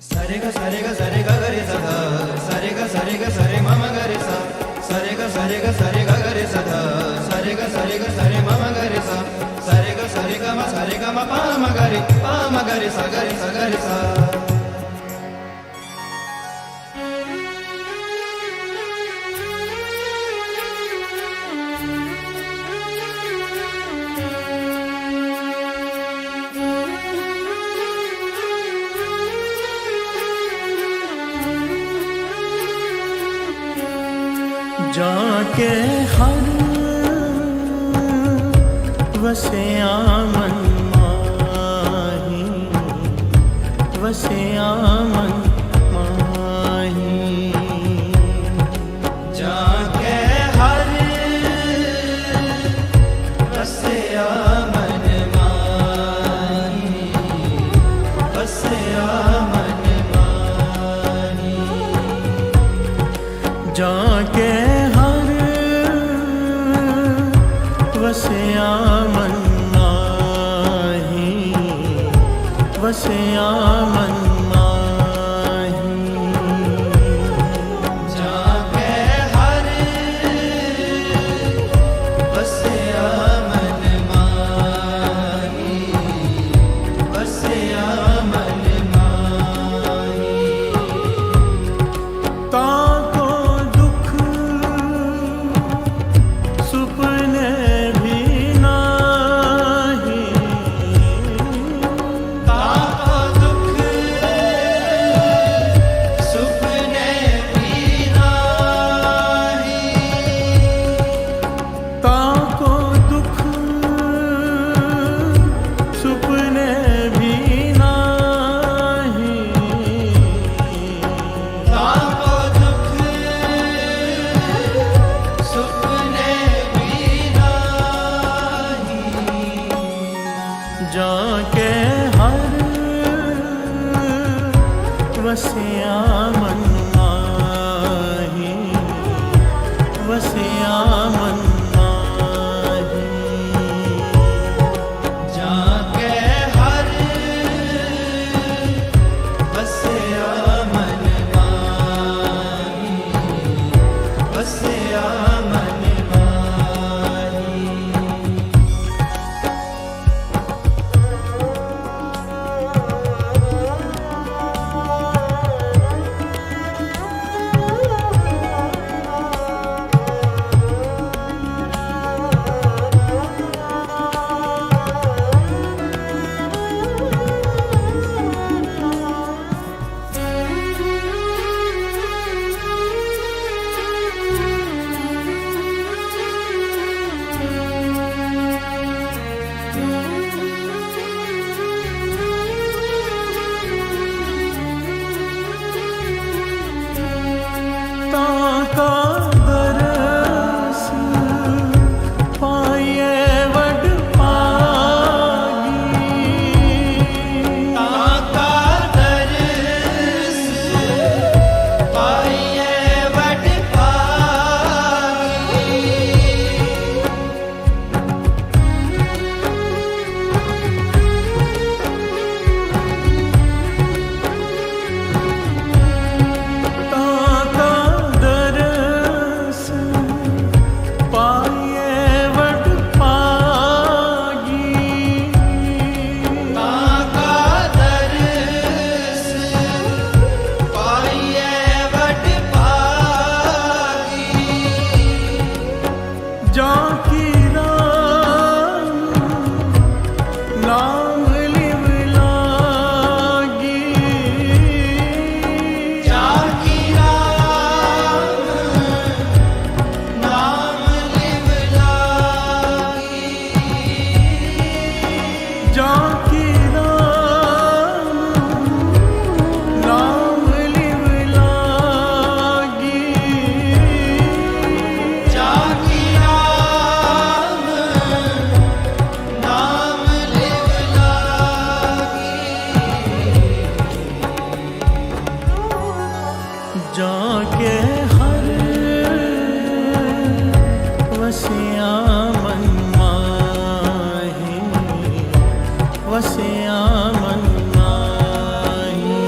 सरे ग सरे ग सरे ग ग रे सा ध सरे ग सरे म म ग रे सा सरे ग सरे ग रे सा ध सरे ग सरे म म ग रे सा सरे ग म पा म ग रे सा ग रे सा ग रे सा। जाके हर वसे आमन माही, वसे आमन माही। जाके हर वसे आमन माही, वसे आमन माही। जाके वसे आमन माही, वसे आमन माही। जाके हर वसे आमन माही, वसे आमन माही। ताको दुख सुपने जाके हर वसे आमन माही, वसे आमन माही। जाके हर वसे आमन माही, वसे आमन माही। जाके हर वसे आमन माही, वसे आमन माही।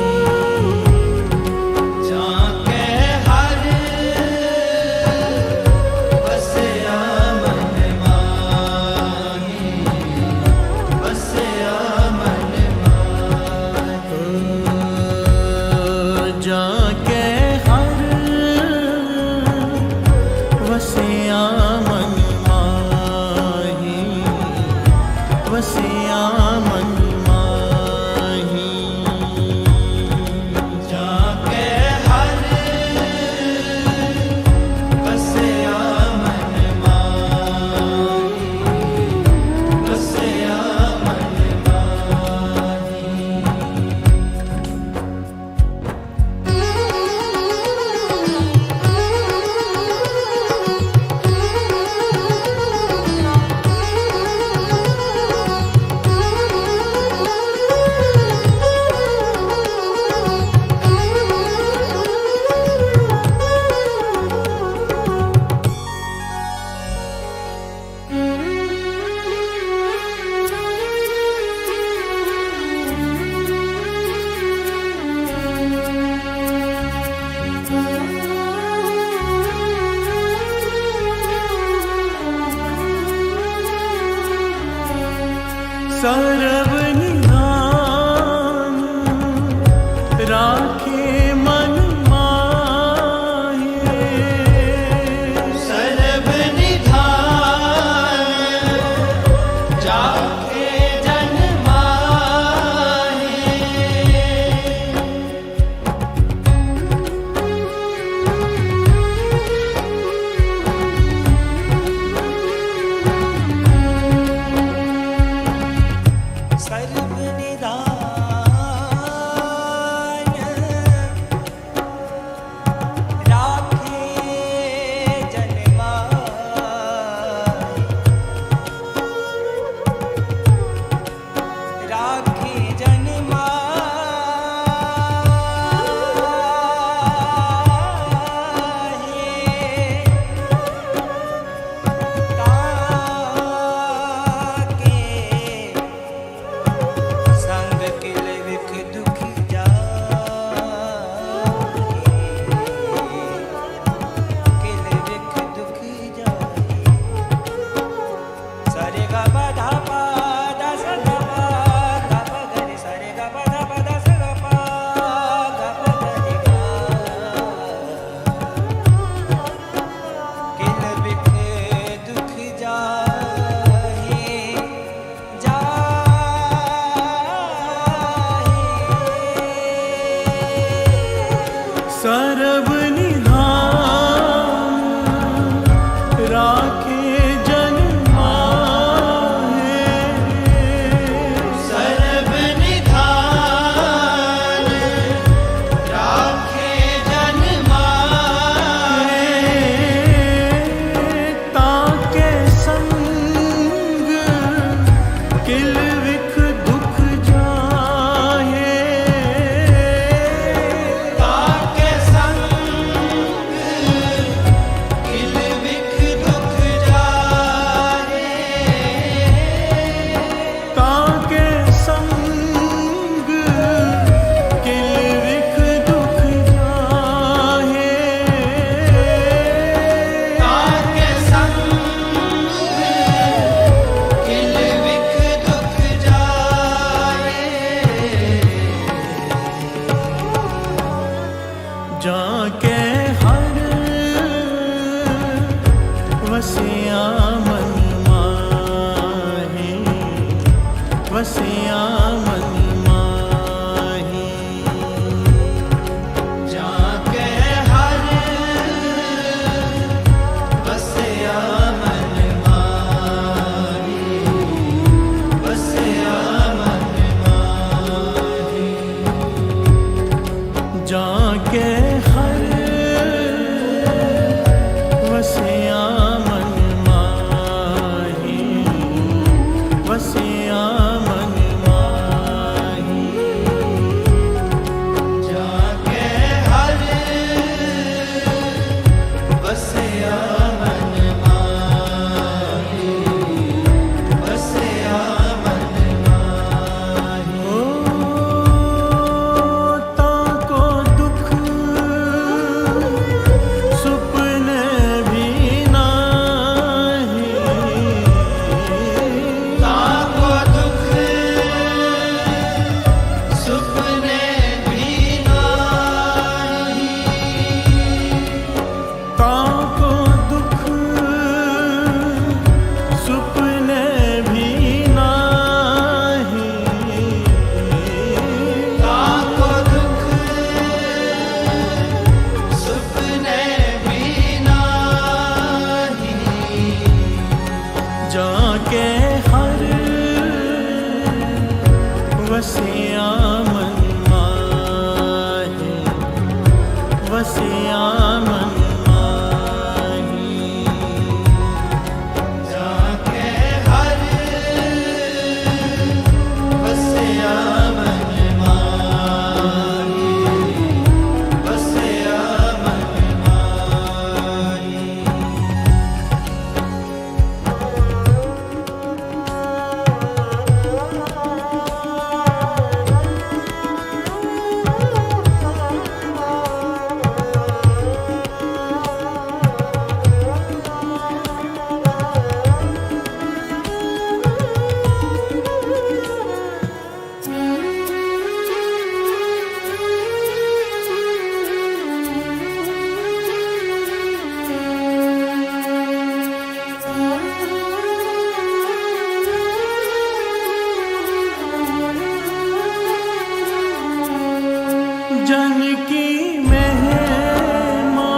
जन की महिमा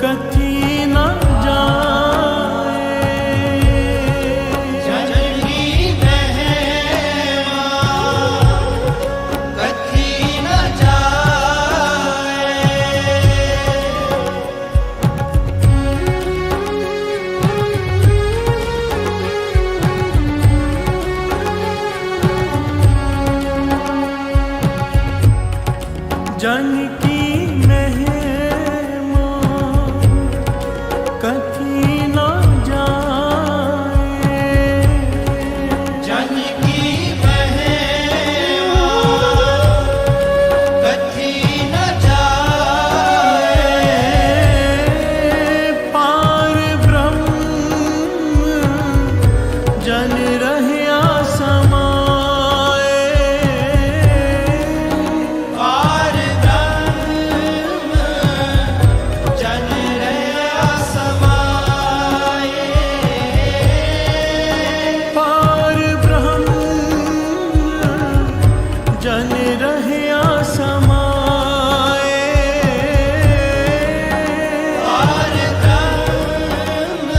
कथी न जाए, जन की महिमा कथी न जाए। जन की महिमा कथी न जाए, जन की महिमा कथी न जाए। पार ब्रह्म जन रहया समाए, पार ब्रह्म जन रहया समाए। पार ब्रह्म जन रहया समाए। पार ब्रह्म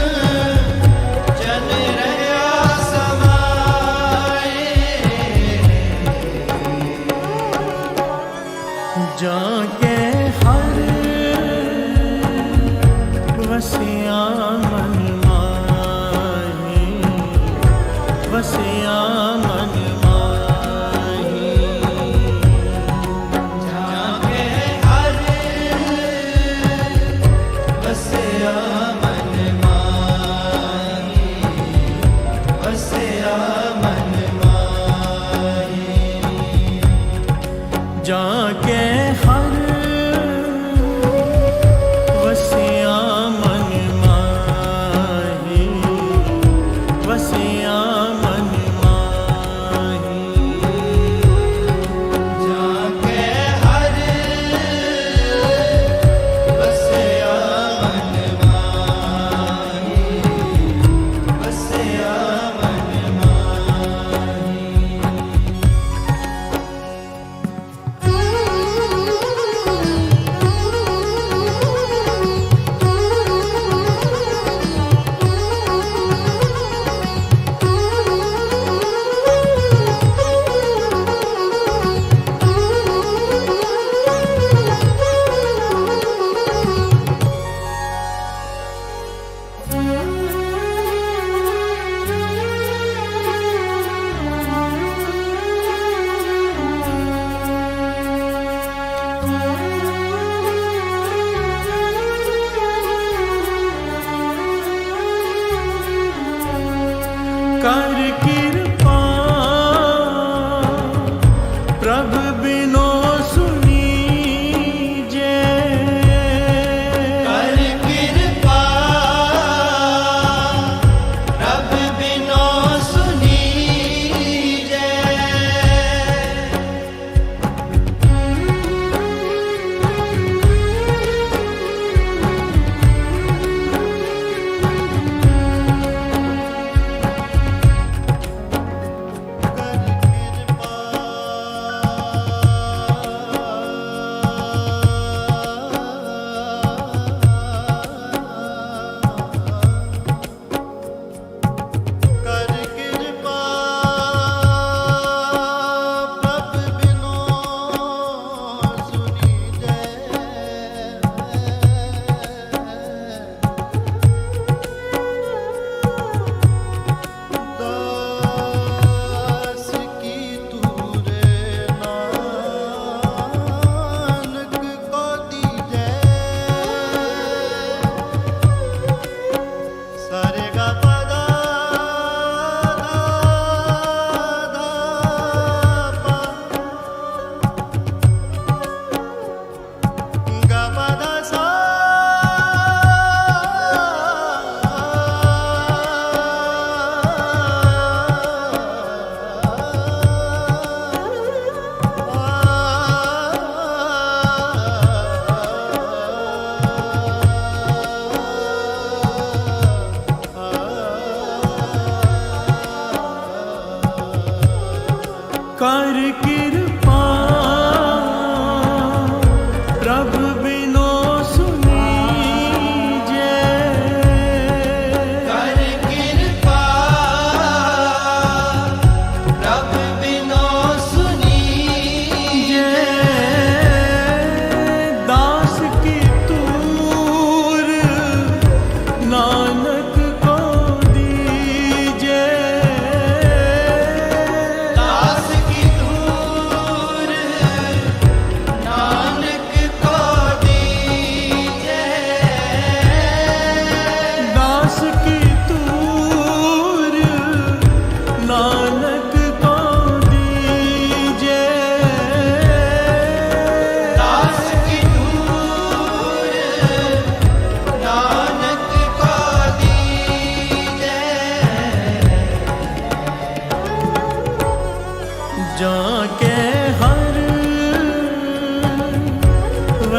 जन रहया समाए। जाके हर वसिया मन माही, वसिया मन माही। जाके हर बसया मन माही, बसया मन माही। जाके हर वसिया मन माही, वसिया मन माही। जाके हर बसया मन माही, बसया मन माही। कर कृपा प्रभु बिनो सुनीजे, कर कृपा प्रभु बिनो सुनीजे।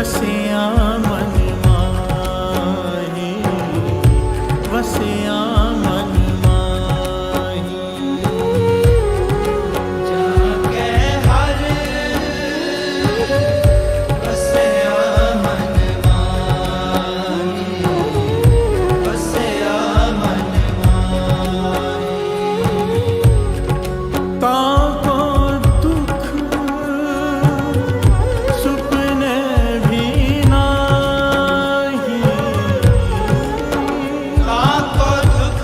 वसिया मन माही, वसिया मन माही। जाके हर वसिया मन माही, वसिया मन माही। ताको दुख सुपने भी नाही, ताको दुख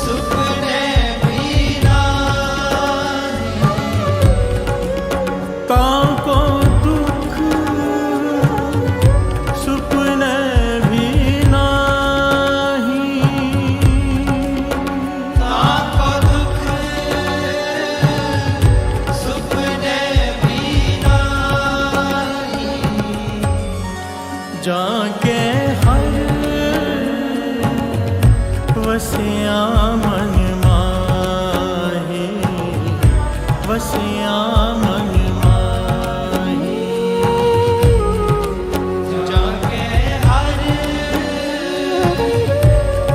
सुपने भी नाही, ताको दुख सुपने भी नाही। ताको दुख सुपने भी नाही। जाके हर वसिया मन माही, वसिया मन माही। जाके हर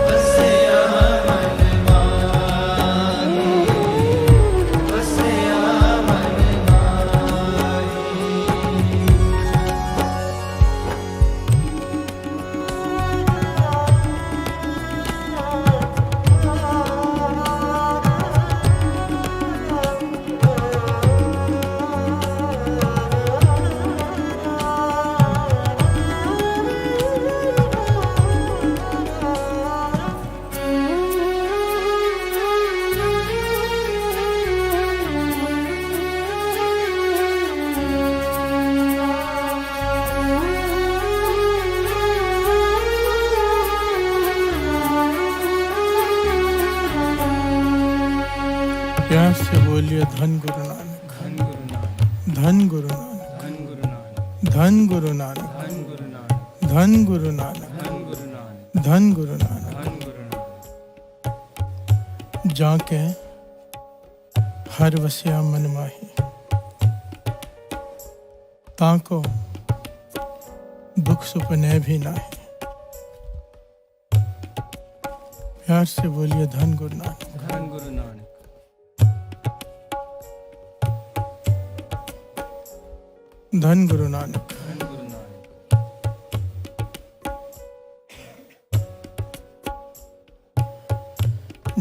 वसिया मन माही, वसिया मन माही। प्यार से बोलिए धन गुरु नानक, धन गुरु नानक, धन गुरु नानक, धन गुरु नानक, धन गुरु नानक, धन गुरु नानक, धन गुरु नानक, धन गुरु नानक, धन गुरु नानक। धन गुरु नानक। जाके हर वसिया मन माही, ताको दुख सुपने भी नाही। प्यार से बोलिए धन गुरु नानक, धन गुरु नानक। धन गुरु नानक। धन गुरु नानक।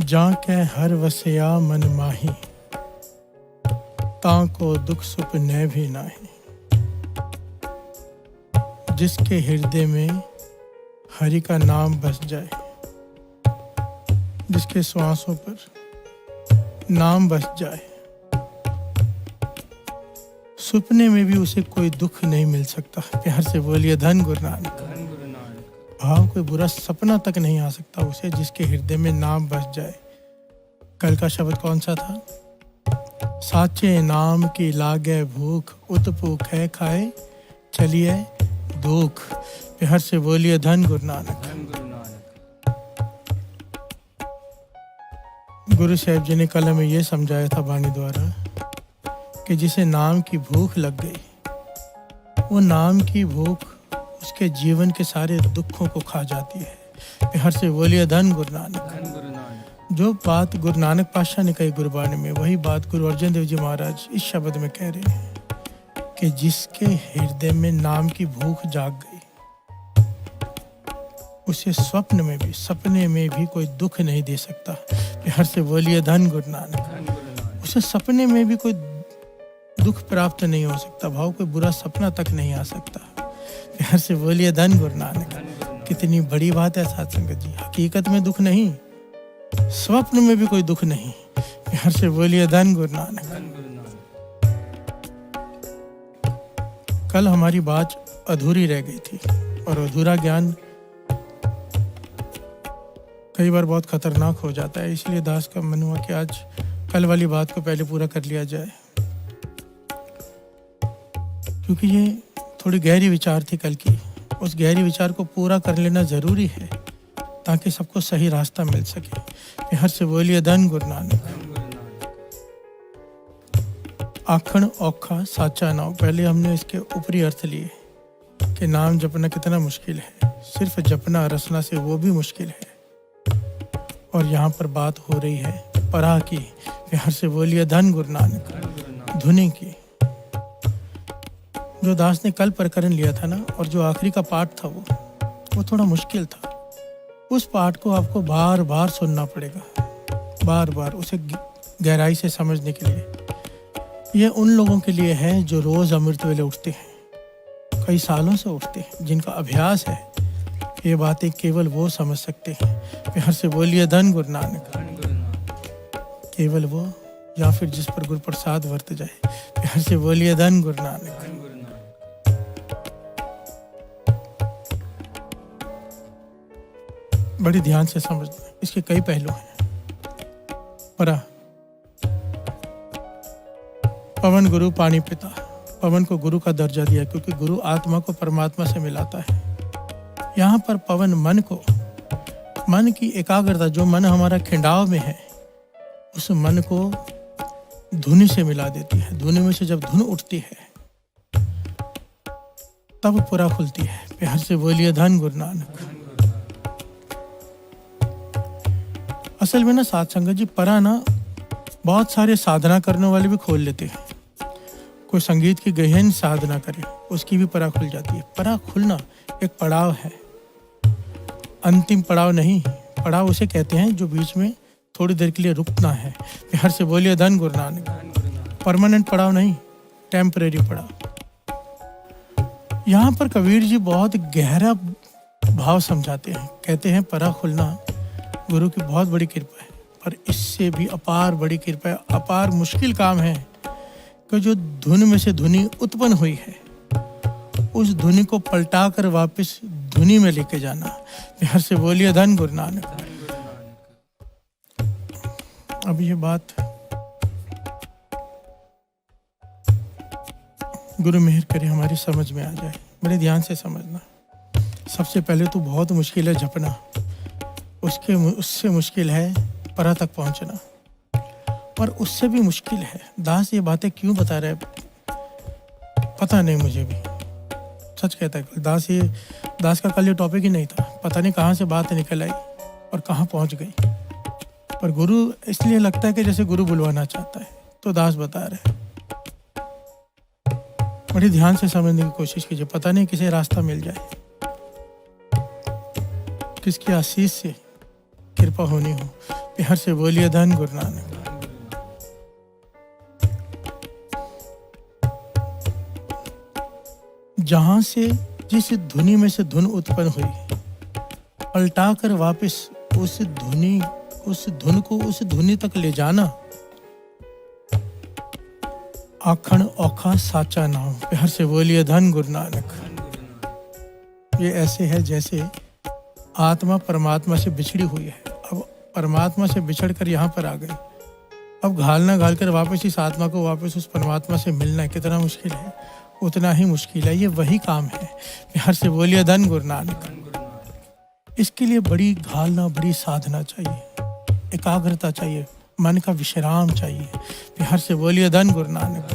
जाके हर वसिया मन माही, ताको दुख सुपने भी नाही। जिसके हृदय में हरि का नाम बस जाए, जिसके श्वासों पर नाम बस जाए, सपने में भी उसे कोई दुख नहीं मिल सकता। प्यार से बोलिए धन गुरु नानक। धन गुरु नानक। भाव कोई बुरा सपना तक नहीं आ सकता उसे, जिसके हृदय में नाम बस जाए। कल का शब्द कौन सा था? साचे नाम की लागे भूख, उत भूखे खाए चलिए दुख। प्यार से बोलिए धन गुरु नानक। धन गुरु नानक। गुरु साहिब जी ने कल में ये समझाया था वाणी द्वारा कि जिसे नाम की भूख लग गई, वो नाम की भूख उसके जीवन के सारे दुखों को खा जाती है। प्यार से बोलिए धन गुरु नानक। धन गुरु नानक। जो बात गुरु नानक पातशाह ने कही गुरबाणी में, वही बात गुरु अर्जन देव जी महाराज इस शब्द में कह रहे हैं कि जिसके हृदय में नाम की भूख जाग गई, उसे स्वप्न में भी सपने में भी कोई दुख नहीं दे सकता। प्यार से बोलिए धन गुरु नानक। धन गुरु नानक। उसे सपने में भी कोई दुख प्राप्त नहीं हो सकता, भाव कोई बुरा सपना तक नहीं आ सकता। प्यार से बोलिए धन गुरु नानक। धन गुरु नानक। कितनी बड़ी बात है साथ संगत जी। हकीकत में दुख नहीं, स्वप्न में भी कोई दुख नहीं। प्यार से बोलिए धन गुरु नानक। धन गुरु नानक। कल हमारी बात अधूरी रह गई थी, और अधूरा ज्ञान कई बार बहुत खतरनाक हो जाता है। इसलिए दास का मन हुआ कि आज कल वाली बात को पहले पूरा कर लिया जाए, क्योंकि ये थोड़ी गहरी विचार थी कल की। उस गहरी विचार को पूरा कर लेना जरूरी है ताकि सबको सही रास्ता मिल सके। प्यार से बोलिए धन गुरु नानक। धन गुरु नानक। आखण औखा साचा नाव। पहले हमने इसके ऊपरी अर्थ लिए कि नाम जपना कितना मुश्किल है, सिर्फ जपना रसना से वो भी मुश्किल है। और यहाँ पर बात हो रही है परा की, प्यार से बोलिए धन गुरु नानक, धुनी की। जो दास ने कल प्रकरण लिया था ना, और जो आखिरी का पाठ था वो थोड़ा मुश्किल था। उस पाठ को आपको बार बार सुनना पड़ेगा, बार बार उसे गहराई से समझने के लिए। ये उन लोगों के लिए है जो रोज अमृत वेले उठते हैं, कई सालों से उठते हैं, जिनका अभ्यास है। ये बातें केवल वो समझ सकते हैं। प्यार से बोलिए धन गुरु नानक। केवल वो, या फिर जिस पर गुरु प्रसाद वर्त जाए। प्यार से बोलिए धन गुरु नानक। बड़ी ध्यान से समझना, इसके कई पहलू हैं। परा, पवन गुरु पानी पिता। पवन को गुरु का दर्जा दिया क्योंकि गुरु आत्मा को परमात्मा से मिलाता है। यहाँ पर पवन मन को, मन की एकाग्रता, जो मन हमारा खिंडाव में है, उस मन को धुनी से मिला देती है। धुनी में से जब धुन उठती है तब पूरा खुलती है। प्यार से बोलिए धन गुरु नानक। असल में ना साथ संगत जी, परा ना बहुत सारे साधना करने वाले भी खोल लेते हैं। कोई संगीत की गहन साधना करे, उसकी भी परा खुल जाती है। परा खुलना एक पड़ाव है, अंतिम पड़ाव नहीं। पड़ाव उसे कहते हैं जो बीच में थोड़ी देर के लिए रुकना है। प्यार से बोलिए धन गुरु नानक। परमानेंट पड़ाव नहीं, टेम्परेरी पड़ाव। यहाँ पर कबीर जी बहुत गहरा भाव समझाते हैं। कहते हैं परा खुलना गुरु की बहुत बड़ी कृपा है, पर इससे भी अपार बड़ी कृपा है, अपार मुश्किल काम है कि जो धुन में से धुनी उत्पन्न हुई है, उस धुनी को पलटा कर वापस धुनी में लेके जाना। प्यार से बोलिए धन गुरु नानक। अब ये बात गुरु मेहर करे हमारी समझ में आ जाए। बड़े ध्यान से समझना। सबसे पहले तो बहुत मुश्किल है जपना, उससे मुश्किल है परा तक पहुंचना, और उससे भी मुश्किल है। दास ये बातें क्यों बता रहे पता नहीं, मुझे भी सच कहता है। दास का कल ये टॉपिक ही नहीं था, पता नहीं कहाँ से बात निकल आई और कहाँ पहुंच गई। पर गुरु इसलिए लगता है कि जैसे गुरु बुलवाना चाहता है, तो दास बता रहे। बड़ी ध्यान से समझने की कोशिश कीजिए। पता नहीं किसे रास्ता मिल जाए, किसकी आशीष से कृपा होनी हो। प्यार से बोलिए धन गुरु नानक। जहां से जिस धुनी में से धुन उत्पन्न हुई, पलटा कर वापस उस धुन को उस धुनी तक ले जाना। आखण औखा साचा नाम। प्यार से बोलिए धन गुरु नानक। ये ऐसे है जैसे आत्मा परमात्मा से बिछड़ी हुई है। अब परमात्मा से बिछड़ कर यहाँ पर आ गई, अब घाल कर वापस इस आत्मा को वापस उस परमात्मा से मिलना कितना मुश्किल है, उतना ही मुश्किल है। ये वही काम है। प्यार से बोलिए धन गुरु नानक। इसके लिए बड़ी घालना, बड़ी साधना चाहिए, एकाग्रता चाहिए, मन का विश्राम चाहिए। प्यार से बोलिए धन गुरु नानक।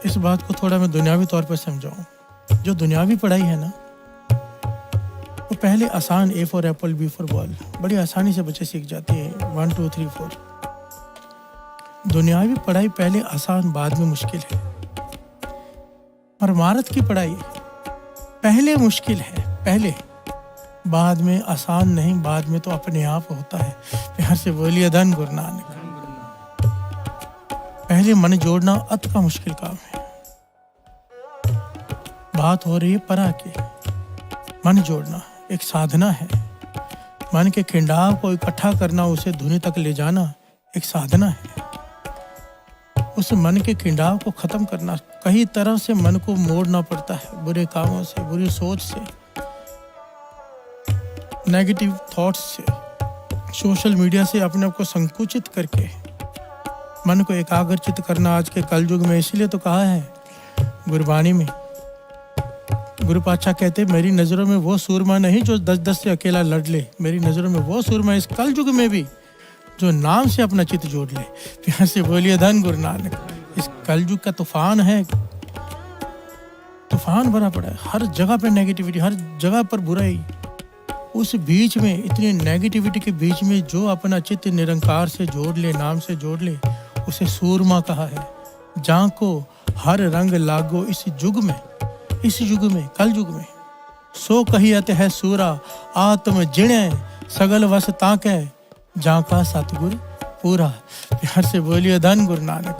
इस बात को थोड़ा मैं दुनियावी तौर पर समझाऊं। जो दुनियावी पढ़ाई है ना, वो पहले आसान, A for apple, B for ball, बड़ी आसानी से बच्चे सीख जाते हैं। 1 2 3 4। दुनियावी पढ़ाई पहले आसान, बाद में मुश्किल है। परमार्थ की पढ़ाई पहले मुश्किल है, पहले, बाद में आसान नहीं, बाद में तो अपने आप होता है। प्यार से बोलिए धन गुरु नानक। पहले मन जोड़ना अत का मुश्किल काम है। बात हो रही है परा की। मन जोड़ना एक साधना है। मन के खिंडाव को इकट्ठा करना, उसे धुनी तक ले जाना एक साधना है। उस मन के खिंडाव को खत्म करना, कई तरह से मन को मोड़ना पड़ता है, बुरे कामों से, बुरी सोच से, नेगेटिव थॉट्स से, सोशल मीडिया से अपने आप को संकुचित करके मन को एकाग्रचित करना। आज के कलयुग में इसलिए तो कहा है गुरबाणी में, गुरु पातशाह कहते, मेरी नज़रों में वो सूरमा नहीं जो 10-10 से अकेला लड़ ले। मेरी नज़रों में वो सूरमा इस कलयुग में भी जो नाम से अपना चित्त जोड़ ले। प्यार से बोलिए धन गुरु नानक। इस कलयुग का तूफान है, तूफान भरा पड़ा है, हर जगह पे नेगेटिविटी, हर जगह पर बुराई। उस बीच में, इतनी नेगेटिविटी के बीच में जो अपना चित्त निरंकार से जोड़ ले, नाम से जोड़ ले, उसे सूरमा कहा है। जहाँ को हर रंग लागो इस युग में, कल युग में, सो कहियत है सूरा आत्म जिणे सगल वस ताके जहाँ का सतगुरु पूरा। प्यार से बोलिए धन गुरु नानक।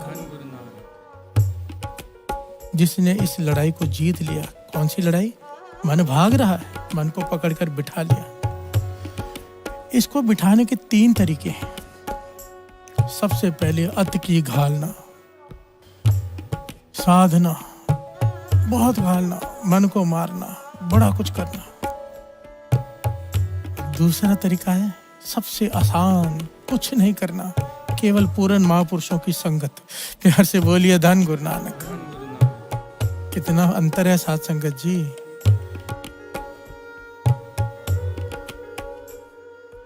जिसने इस लड़ाई को जीत लिया, कौन सी लड़ाई? मन भाग रहा है, मन को पकड़कर बिठा लिया। इसको बिठाने के 3 तरीके हैं। सबसे पहले अत की घालना, साधना, बहुत घालना, मन को मारना, बड़ा कुछ करना। दूसरा तरीका है सबसे आसान, कुछ नहीं करना, केवल पूर्ण महापुरुषों की संगत। प्यार से बोलिए धन गुरु नानक। कितना अंतर है साथ संगत जी।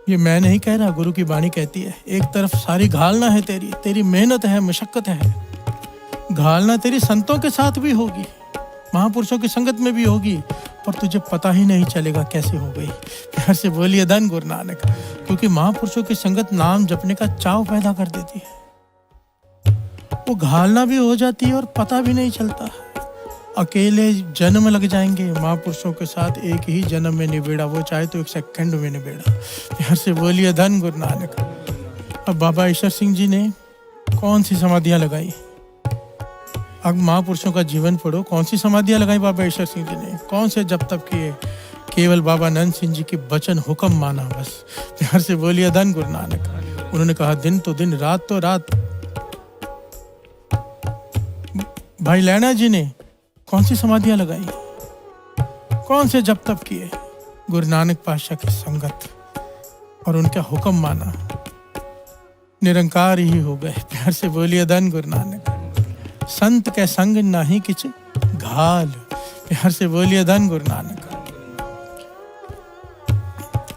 ये मैं नहीं कह रहा, गुरु की वाणी कहती है। एक तरफ सारी घालना है, तेरी मेहनत है, मशक्कत है। घालना तेरी संतों के साथ भी होगी, महापुरुषों की संगत में भी होगी, पर तुझे पता ही नहीं चलेगा कैसे हो गई। प्यार से बोलिए धन गुरु नानक। क्योंकि महापुरुषों की संगत नाम जपने का चाव पैदा कर देती है। वो घालना भी हो जाती है और पता भी नहीं चलता। अकेले जन्म लग जाएंगे, महापुरुषों के साथ एक ही जन्म में निबेड़ा, वो चाहे तो 1 सेकंड में निबेड़ा। प्यार से बोलिए धन गुरु नानक। अब बाबा ईश्वर सिंह जी ने कौन सी समाधियां लगाई? अब महापुरुषों का जीवन पढ़ो, कौन सी समाधियां लगाई बाबा ईश्वर सिंह जी ने, कौन से जब तक किए? केवल बाबा नंद सिंह जी के वचन हुक्म माना बस। प्यार से बोलिए धन गुरु नानक। उन्होंने कहा दिन तो दिन, रात तो रात। भाई लैना जी ने कौन सी समाधियां लगाई, कौन से जब तब किए? गुरु नानक पातशाह की संगत और उनका हुक्म माना, निरंकार ही हो गए। प्यार से बोलिए धन गुरु नानक। संत के संग नाही किछ घाल। प्यार से बोलिए धन गुरु नानक।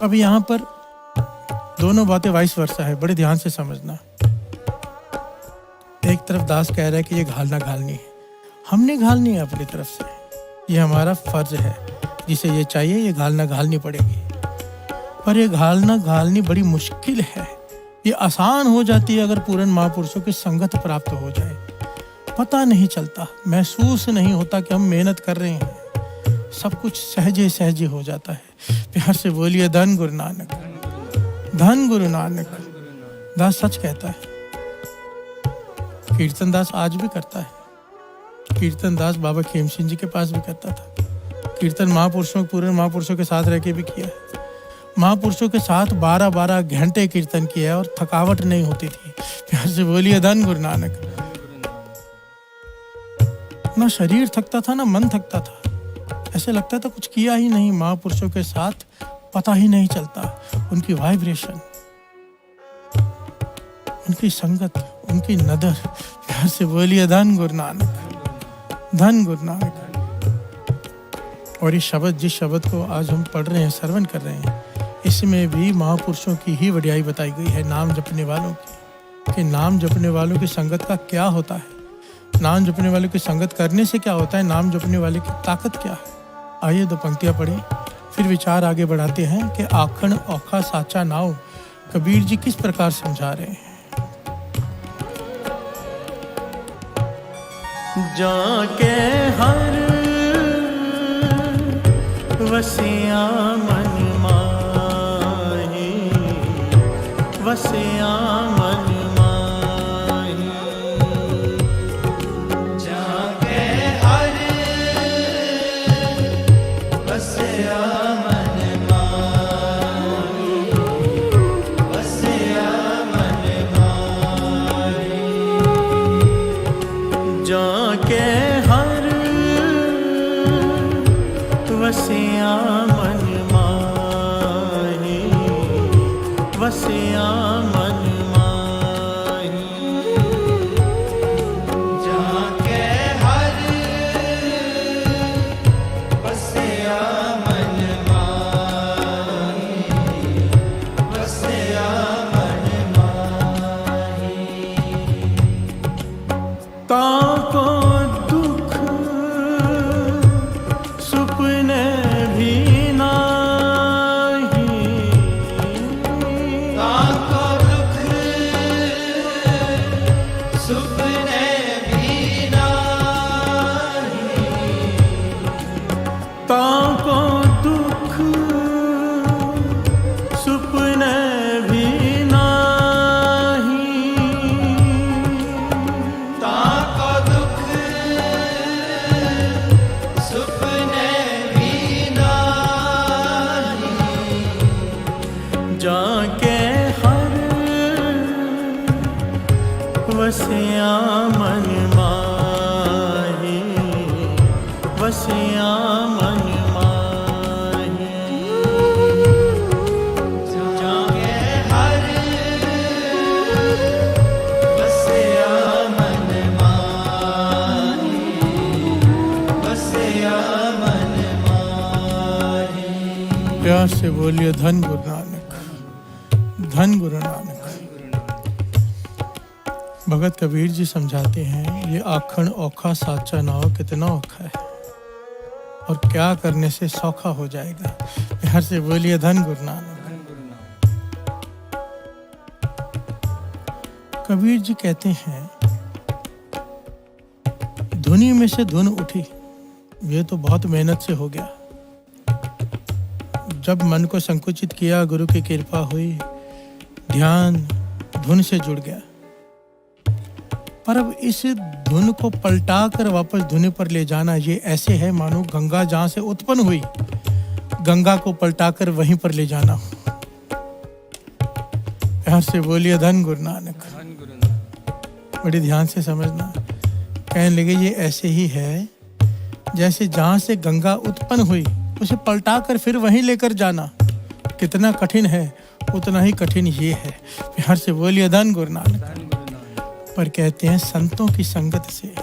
अब यहाँ पर दोनों बातें वाइस वर्सा है, बड़े ध्यान से समझना। एक तरफ दास कह रहा है कि ये घालना घालनी है, हमने घालनी है अपनी तरफ से, ये हमारा फर्ज है। जिसे ये चाहिए ये घालना घालनी पड़ेगी। पर ये घालना घालनी बड़ी मुश्किल है। ये आसान हो जाती है अगर पूर्ण महापुरुषों की संगत प्राप्त हो जाए। पता नहीं चलता, महसूस नहीं होता कि हम मेहनत कर रहे हैं, सब कुछ सहजे सहजे हो जाता है। प्यार से बोलिए धन गुरु नानक। धन गुरु नानक। दास सच कहता है, कीर्तन दास आज भी करता है। कीर्तन दास बाबा खेम सिंह जी के पास भी करता था। कीर्तन महापुरुषों, पूर्ण महापुरुषों के साथ रह के भी किया है। महापुरुषों के साथ 12-12 घंटे कीर्तन किया है और थकावट नहीं होती थी। प्यार से बोलिए धन गुरु नानक। ना शरीर थकता था ना मन थकता था, ऐसे लगता था कुछ किया ही नहीं। महापुरुषों के साथ पता ही नहीं चलता, उनकी वाइब्रेशन, उनकी संगत, उनकी नदर। प्यार से बोलिए धन गुरु नानक। धन गुरु नानक। और ये शब्द, जिस शब्द को आज हम पढ़ रहे हैं, श्रवण कर रहे हैं, इसमें भी महापुरुषों की ही वडियाई बताई गई है, नाम जपने वालों की। कि नाम जपने वालों की संगत का क्या होता है, नाम जपने वालों की संगत करने से क्या होता है, नाम जपने वाले की ताकत क्या है। आइए 2 पंक्तियां पढ़ें, फिर विचार आगे बढ़ाते हैं कि आखण औखा साचा नाव कबीर जी किस प्रकार समझा रहे हैं। जाके हर वसिया मन माही, वसिया मन माही। जाके हर वसिया मन माही, वसिया मन माही। जाके हर वसिया मन माही, वसिया मन माही। वसिया मन माही, वसिया मन माही। जागे हर वसिया मन माही, वसिया मन माही। प्यार से बोलिए धन गुरु नानक, धन गुरु नानक। भगत कबीर जी समझाते हैं, ये आखण औखा साचा नाव कितना औखा है और क्या करने से सौखा हो जाएगा। प्यार से बोलिए धन गुरु नानक। कबीर जी कहते हैं, धुनी में से धुन उठी, ये तो बहुत मेहनत से हो गया। जब मन को संकुचित किया, गुरु की कृपा हुई, ध्यान धुन से जुड़ गया। पर अब इस धुन को पलटा कर वापस धुन पर ले जाना, ये ऐसे है मानो गंगा जहां से उत्पन्न हुई, गंगा को पलटा कर वहीं पर ले जाना। प्यार से बोलिए धन गुरु नानक। बड़ी ध्यान से समझना। कहने लगे, ये ऐसे ही है जैसे जहां से गंगा उत्पन्न हुई, उसे पलटा कर फिर वहीं लेकर जाना कितना कठिन है, उतना ही कठिन ये है। प्यार से बोलिए धन गुरु नानक। पर कहते हैं, संतों की संगत से,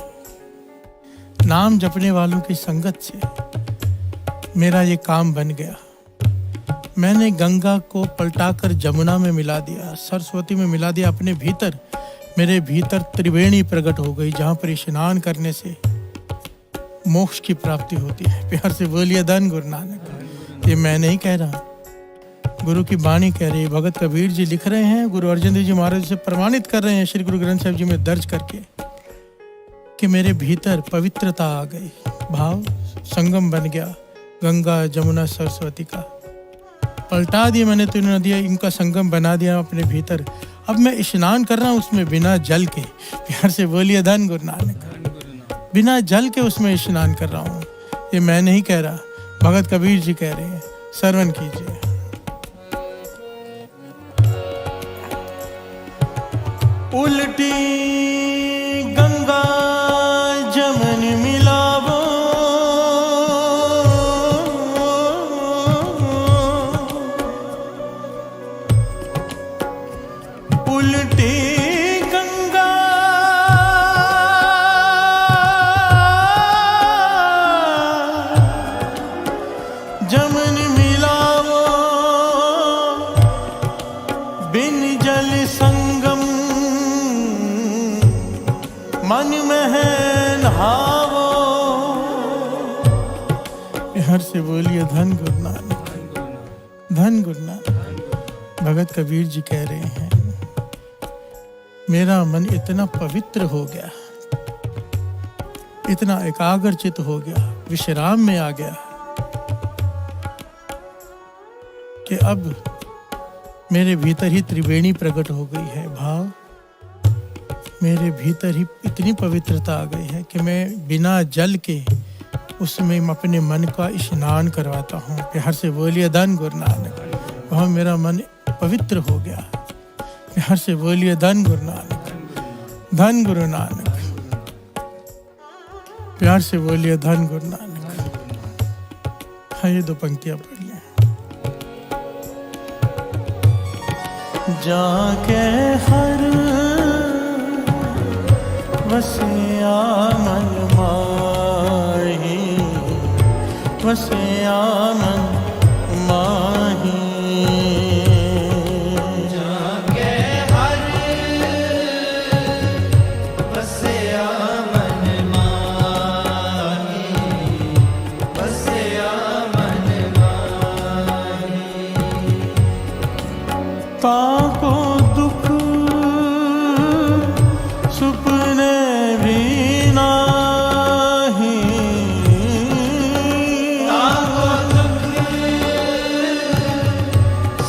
नाम जपने वालों की संगत से मेरा ये काम बन गया। मैंने गंगा को पलटाकर जमुना में मिला दिया, सरस्वती में मिला दिया। अपने भीतर, मेरे भीतर त्रिवेणी प्रकट हो गई, जहां पर स्नान करने से मोक्ष की प्राप्ति होती है। प्यार से बोलिए धन गुरु नानक। ये मैं नहीं कह रहा, गुरु की वाणी कह रही है। भगत कबीर जी लिख रहे हैं, गुरु अर्जन देव जी महाराज से प्रमाणित कर रहे हैं श्री गुरु ग्रंथ साहिब जी में दर्ज करके, कि मेरे भीतर पवित्रता आ गई, भाव संगम बन गया। गंगा जमुना सरस्वती का पलटा दिया मैंने, तीनों नदियाँ, इनका संगम बना दिया अपने भीतर। अब मैं स्नान कर रहा हूँ उसमें बिना जल के। प्यार से बोलिए धन गुरु नानक। बिना जल के उसमें स्नान कर रहा हूँ। ये मैं नहीं कह रहा, भगत कबीर जी कह रहे हैं। श्रवण कीजिए। उल्टी गंगा जमन मिलावो, उल्टी गंगा जमन मिलावो, बिन जल संगम मन में नहावो। हर से बोलिए धन गुरु नानक, धन गुरु नानक। भगत कबीर जी कह रहे हैं, मेरा मन इतना पवित्र हो गया, इतना एकाग्रचित हो गया, विश्राम में आ गया कि अब मेरे भीतर ही त्रिवेणी प्रकट हो गई है। भाव, मेरे भीतर ही इतनी पवित्रता आ गई है कि मैं बिना जल के उसमें अपने मन का स्नान करवाता हूँ। प्यार से बोलिए धन गुरु नानक। वहाँ मेरा मन पवित्र हो गया। प्यार से बोलिए धन गुरु नानक, धन गुरु नानक। प्यार से बोलिए धन गुरु नानक। हाँ, ये दो पंक्तियाँ पढ़ लें। जाके हर वसिया मन माही, वसिया मन माही। जागे हर वसिया मन माही, वसिया मन माही। ताको दुख सुपने भी नाही, ताको दुख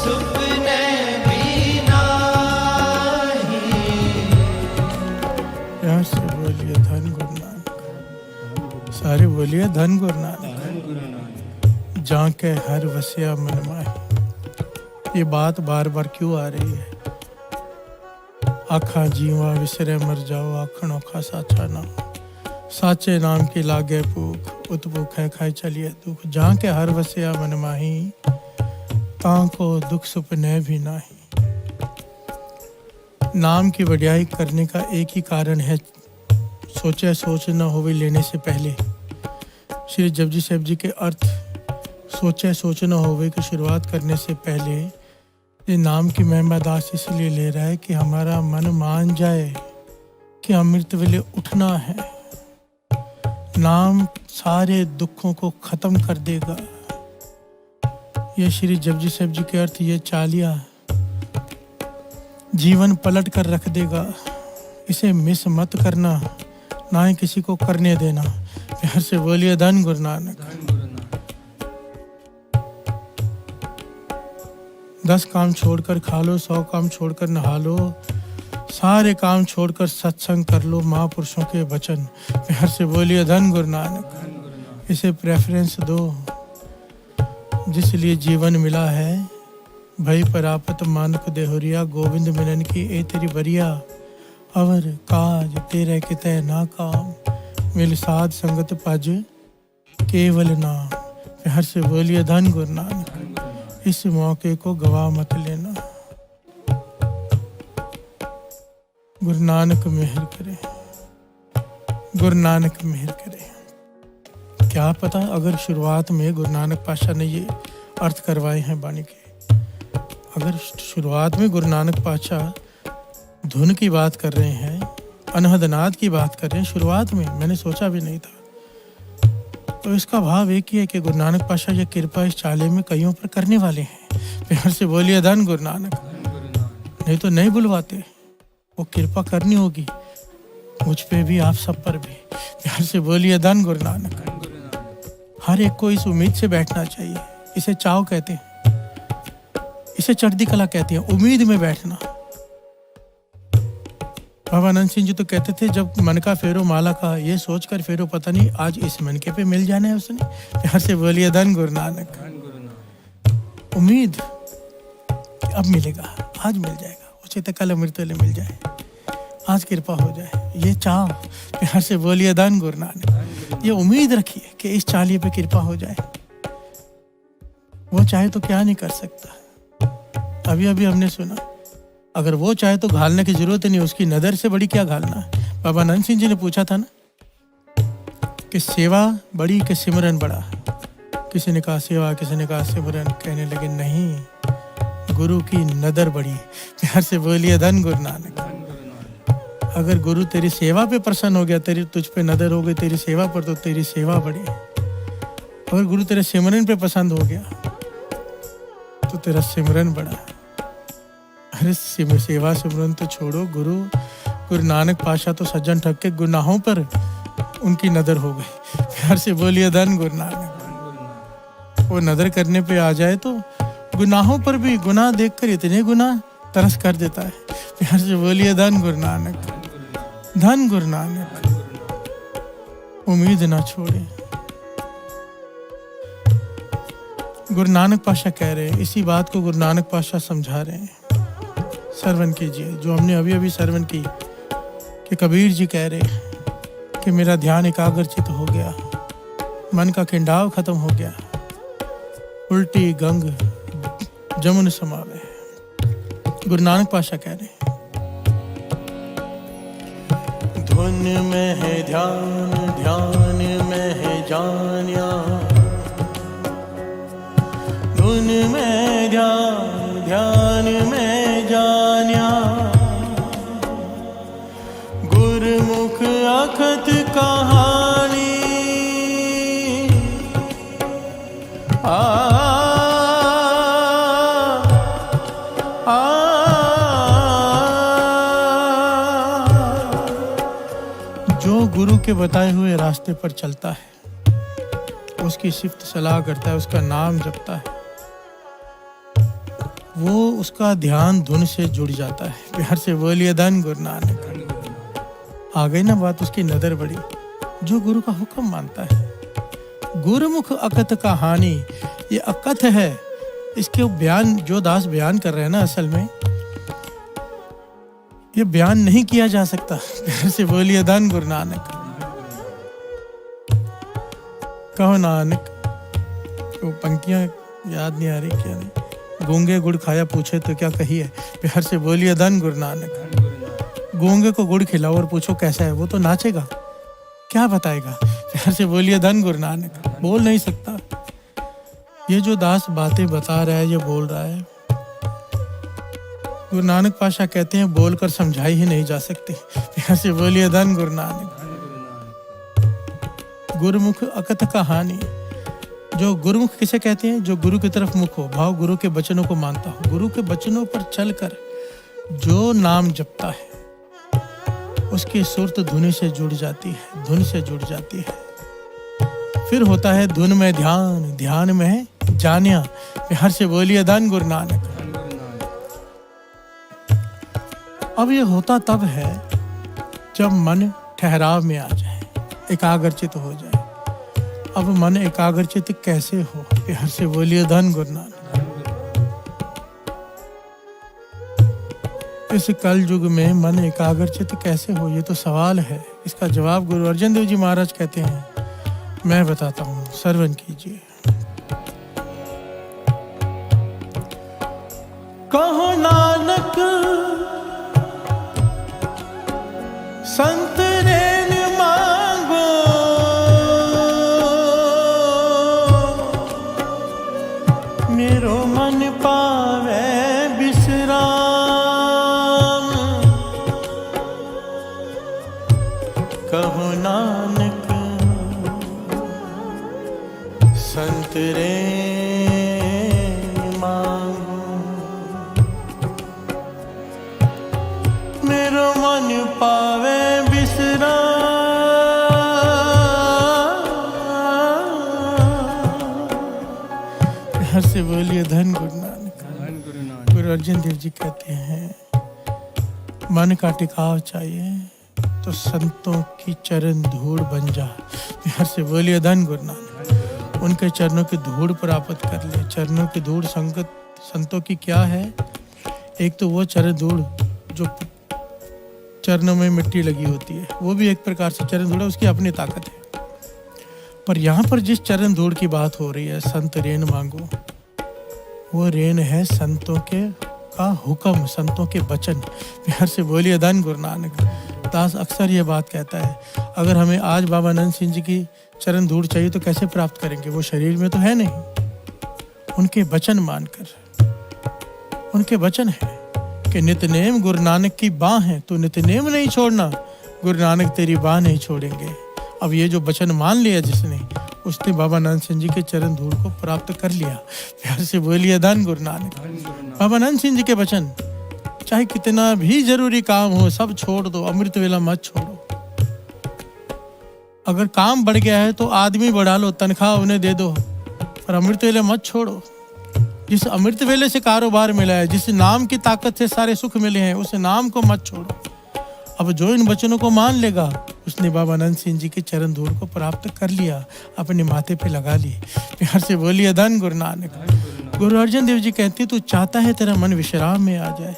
सुपने भी नाही। प्यार से बोलिए धन गुरु नानक। सारे बोलिए धन गुरु नानक। जाके हर वसिया मन माही। ये बात बार बार क्यों आ रही है? आखा जीवा विसरे मर जाओ, आखण औखा साचा नाम। साचे नाम की लागे भूख, उत भूख है खाए चलिए दुख। जहाँ के हर वसिया मन माही, तां को दुख सुपने भी नाही। नाम की बढ़ियाई करने का एक ही कारण है, सोचे सोच न होवे लेने से पहले। श्री जपजी साहिब जी के अर्थ सोचे सोच न होवे की शुरुआत करने से पहले ये नाम की महिमा दास इसलिए ले रहा है कि हमारा मन मान जाए कि अमृत वेले उठना है। नाम सारे दुखों को खत्म कर देगा। ये श्री जपजी साहिब जी के अर्थ ये चालिया जीवन पलट कर रख देगा। इसे मिस मत करना, ना ही किसी को करने देना। प्यार से बोलिए धन गुरु नानक। 10 काम छोड़कर खा लो, 100 काम छोड़कर नहा लो, सारे काम छोड़कर सत्संग कर लो महापुरुषों के वचन। प्यार से बोलिए धन गुरु नानक। इसे प्रेफरेंस दो। जिसलिए जीवन मिला है, भई परापत मानक देहुरिया, गोविंद मिलन की ए तेरी बरिया। अवर काज तेरे किते ना काम, मिल साध संगत पज केवल नाम। प्यार से बोलिए धन गुरु नानक। इस मौके को गवा मत लेना। गुरु नानक मेहर करे, गुरु नानक मेहर करे। क्या पता अगर शुरुआत में गुरु नानक पातशाह ने ये अर्थ करवाए हैं बाणी के, अगर शुरुआत में गुरु नानक पातशाह धुन की बात कर रहे हैं, अनहदनाद की बात कर रहे हैं शुरुआत में, मैंने सोचा भी नहीं था। तो इसका भाव एक ही है कि गुरु नानक पातशाह ये कृपा इस चाले में कईयों पर करने वाले हैं। प्यार से बोलिए धन गुरु नानक। नहीं तो नहीं बुलवाते, वो कृपा करनी होगी मुझ पे भी, आप सब पर भी। प्यार से बोलिए धन गुरु नानक। हर एक को इस उम्मीद से बैठना चाहिए। इसे चाव कहते हैं, इसे चढ़ती कला कहते हैं, उम्मीद में बैठना। बाबा आनंद सिंह जी तो कहते थे, जब मन का फेरो माला का, ये सोचकर फेरो पता नहीं आज इस मनके पे मिल जाना है उसने। प्यार से बोलिए धन गुरु नानक। उम्मीद कि अब मिलेगा, आज मिल जाएगा, उचित कल अमृत वेले मिल जाए, आज कृपा हो जाए, ये चाह। प्यार से बोलिए धन गुरु नानक। ये उम्मीद रखिए कि इस चालिये पे कृपा हो जाए। वो चाहे तो क्या नहीं कर सकता। अभी अभी हमने सुना, अगर वो चाहे तो घालने की जरूरत नहीं, उसकी नजर से बड़ी क्या घालना है। बाबा आनंद सिंह जी ने पूछा था ना कि सेवा बड़ी कि सिमरन बड़ा। किसी ने कहा सेवा, किसी ने कहा सिमरन। कहने लगे नहीं, गुरु की नदर बड़ी। प्यार से बोलिए धन गुरु नानक। अगर गुरु तेरी सेवा पे प्रसन्न हो गया, तेरी तुझ पे नजर हो गई तेरी सेवा पर, तो तेरी सेवा बड़ी। अगर गुरु तेरे सिमरन पे पसंद हो गया तो तेरा सिमरन बड़ा। अरे सेवा सिमरन तो छोड़ो, गुरु नानक पातशाह तो सज्जन ठग के गुनाहों पर उनकी नजर हो गई। प्यार से बोलिए धन गुरु नानक। वो नजर करने पे आ जाए तो गुनाहों पर भी, गुनाह देखकर इतने गुनाह तरस कर देता है। प्यार से बोलिए धन गुरु नानक। धन गुरु नानक। उम्मीद ना छोड़े। गुरु नानक पातशाह कह रहे हैं, इसी बात को गुरु नानक पातशाह समझा रहे हैं। सरवन कीजिए, जो हमने अभी अभी सरवन की कि कबीर जी कह रहे कि मेरा ध्यान एकाग्रचित हो गया, मन का खिंडाव खत्म हो गया, उल्टी गंग जमुन समावे। गुरु नानक पातशाह कह रहे धुन में है ध्यान, ध्यान में है जानिया। धुन में ध्यान, ध्यान में जानिया। गुरमुख अखत कहानी। जो गुरु के बताए हुए रास्ते पर चलता है, उसकी सिफ्त सलाह करता है, उसका नाम जपता है, वो उसका ध्यान धुन से जुड़ जाता है। प्यार से बोलिए धन गुरु नानक। आ गई ना बात, उसकी नदर बड़ी। जो गुरु का हुक्म मानता है। गुरुमुख अकथ कहानी, ये अकथ है। इसके बयान जो दास बयान कर रहे हैं ना, असल में ये बयान नहीं किया जा सकता। प्यार से बोलिए धन गुरु नानक। कहो नानक, वो पंक्तियां याद नहीं आ रही क्या नहीं। गूंगे गुड़ खाया पूछे तो क्या कही है। प्यार से बोलिए धन गुरु नानक। गूंगे को गुड़ खिलाओ और पूछो कैसा है, वो तो नाचेगा, क्या बताएगा। प्यार से बोलिए धन गुरु नानक। बोल नहीं सकता। ये जो दास बातें बता रहा है, ये बोल रहा है, गुरु नानक पाशा कहते हैं बोलकर समझाई ही नहीं जा सकती। प्यार से बोलिए धन गुरु नानक। गुरुमुख अकथ कहानी। जो गुरुमुख किसे कहते हैं? जो गुरु की तरफ मुख हो, भाव गुरु के वचनों को मानता हो, गुरु के वचनों पर चलकर जो नाम जपता है उसकी सुरत धुन से जुड़ जाती है, धुन से जुड़ जाती है। फिर होता है धुन में ध्यान, ध्यान में जानिया। प्यार से बोलिए धन गुरु नानक। अब ये होता तब है जब मन ठहराव में आ जाए, एकाग्रचित हो जाए। अब मन एकाग्रचित कैसे हो? प्यार से बोलिए धन गुरु नानक। इस कल युग में मन एकाग्रचित कैसे हो, ये तो सवाल है। इसका जवाब गुरु अर्जन देव जी महाराज कहते हैं, मैं बताता हूँ, श्रवण कीजिए। कहो नानक संत रेन मांगो, मेरो मन पावे विश्राम। कहो नानक संत रेन मांगो, मेरो मन पावे विश्राम। प्यार से बोलिए धन गुरु नानक। गुरु अर्जन देव जी कहते हैं, मन का टिकाव चाहिए तो संतों की चरण धूड़ बन जा। प्यार से बोलिए धन गुरु नानक। उनके चरणों की धूड़ प्राप्त कर ले। चरणों की धूड़ संगत संतों की क्या है? एक तो वो चरण धूड़ जो चरणों में मिट्टी लगी होती है, वो भी एक प्रकार से चरण धूड़ है, उसकी अपनी ताकत है। पर यहाँ पर जिस चरण धूड़ की बात हो रही है, संत रेन मांगो, वो रेन है संतों के का हुक्म, संतों के वचन। प्यार से बोलिए धन गुरु नानक। दास अक्सर ये बात कहता है, अगर हमें आज बाबा आनंद सिंह जी की चरण धूड़ चाहिए तो कैसे प्राप्त करेंगे? वो शरीर में तो है नहीं। उनके वचन मानकर, उनके वचन है कि नितनेम गुरु नानक की बाह है, तो नितनेम नहीं छोड़ना, गुरु नानक तेरी बाह नहीं छोड़ेंगे। अब ये जो वचन मान लिया जिसने, उसने बाबा आनंद सिंह जी के चरण धूड़ को प्राप्त कर लिया। प्यार से बोलिए धन गुरु नानक। बाबा आनंद सिंह जी के वचन, चाहे कितना भी जरूरी काम हो सब छोड़ दो, अमृत वेला मत छोड़ो। अगर काम बढ़ गया है तो आदमी बढ़ा लो, तनख्वाह उन्हें दे दो, पर अमृत वेले मत छोड़ो। जिस अमृत वेले से कारोबार मिला है, जिस नाम की ताकत से सारे सुख मिले हैं, उस नाम को मत छोड़ो। अब जो इन वचनों को मान लेगा, उसने बाबा आनंद सिंह जी के चरण धूड़ को प्राप्त कर लिया, अपने माथे पे लगा ली। प्यार से बोलिए धन गुरु नानक। गुरु अर्जन देव जी कहते, तू चाहता है तेरा मन विश्राम में आ जाए,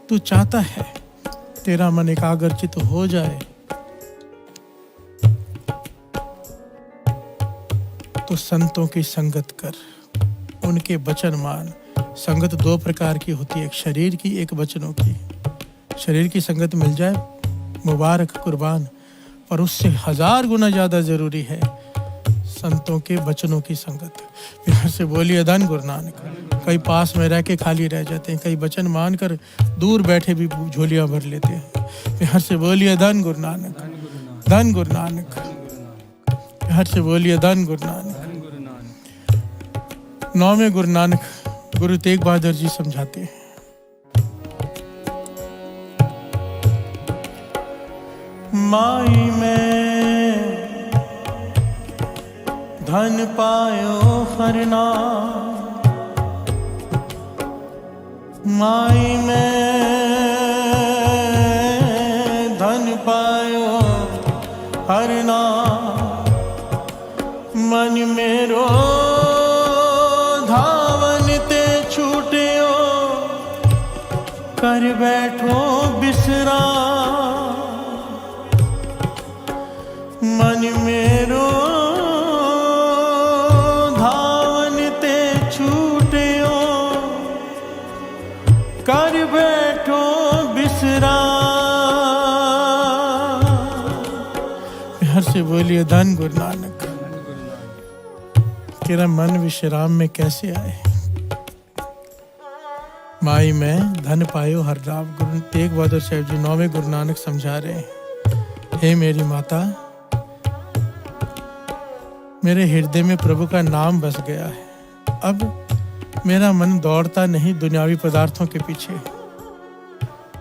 तू चाहता है तेरा मन एकाग्रचित हो जाए, तो संतों की संगत कर, उनके वचन मान। संगत दो प्रकार की होती है, एक शरीर की, एक वचनों की। शरीर की संगत मिल जाए मुबारक कुर्बान, पर उससे 1000 गुना ज्यादा जरूरी है संतों के वचनों की संगत। प्यार से बोलिए धन गुरु नानक। कई पास में रह के खाली रह जाते हैं, कई वचन मानकर दूर बैठे भी झोलियां भर लेते हैं। प्यार से बोलिए धन गुरु नानक, धन गुरु नानक। प्यार से बोलिए धन गुरु नानक। 9वें गुरु नानक गुरु तेग बहादुर जी समझाते हैं, माई में धन पायो हरना, माई में धन पायो हरना, मन मेरो धावन ते छूटियो, कर बैठो बिस हर से बोलिए धन गुरु नानक। तेरा मन विश्राम में कैसे आए, माई में धन पायो हर राव। गुरु तेग बहादुर साहब जी 9वें गुरु नानक समझा रहे हैं, हे मेरी माता, मेरे हृदय में प्रभु का नाम बस गया है। अब मेरा मन दौड़ता नहीं दुनियावी पदार्थों के पीछे,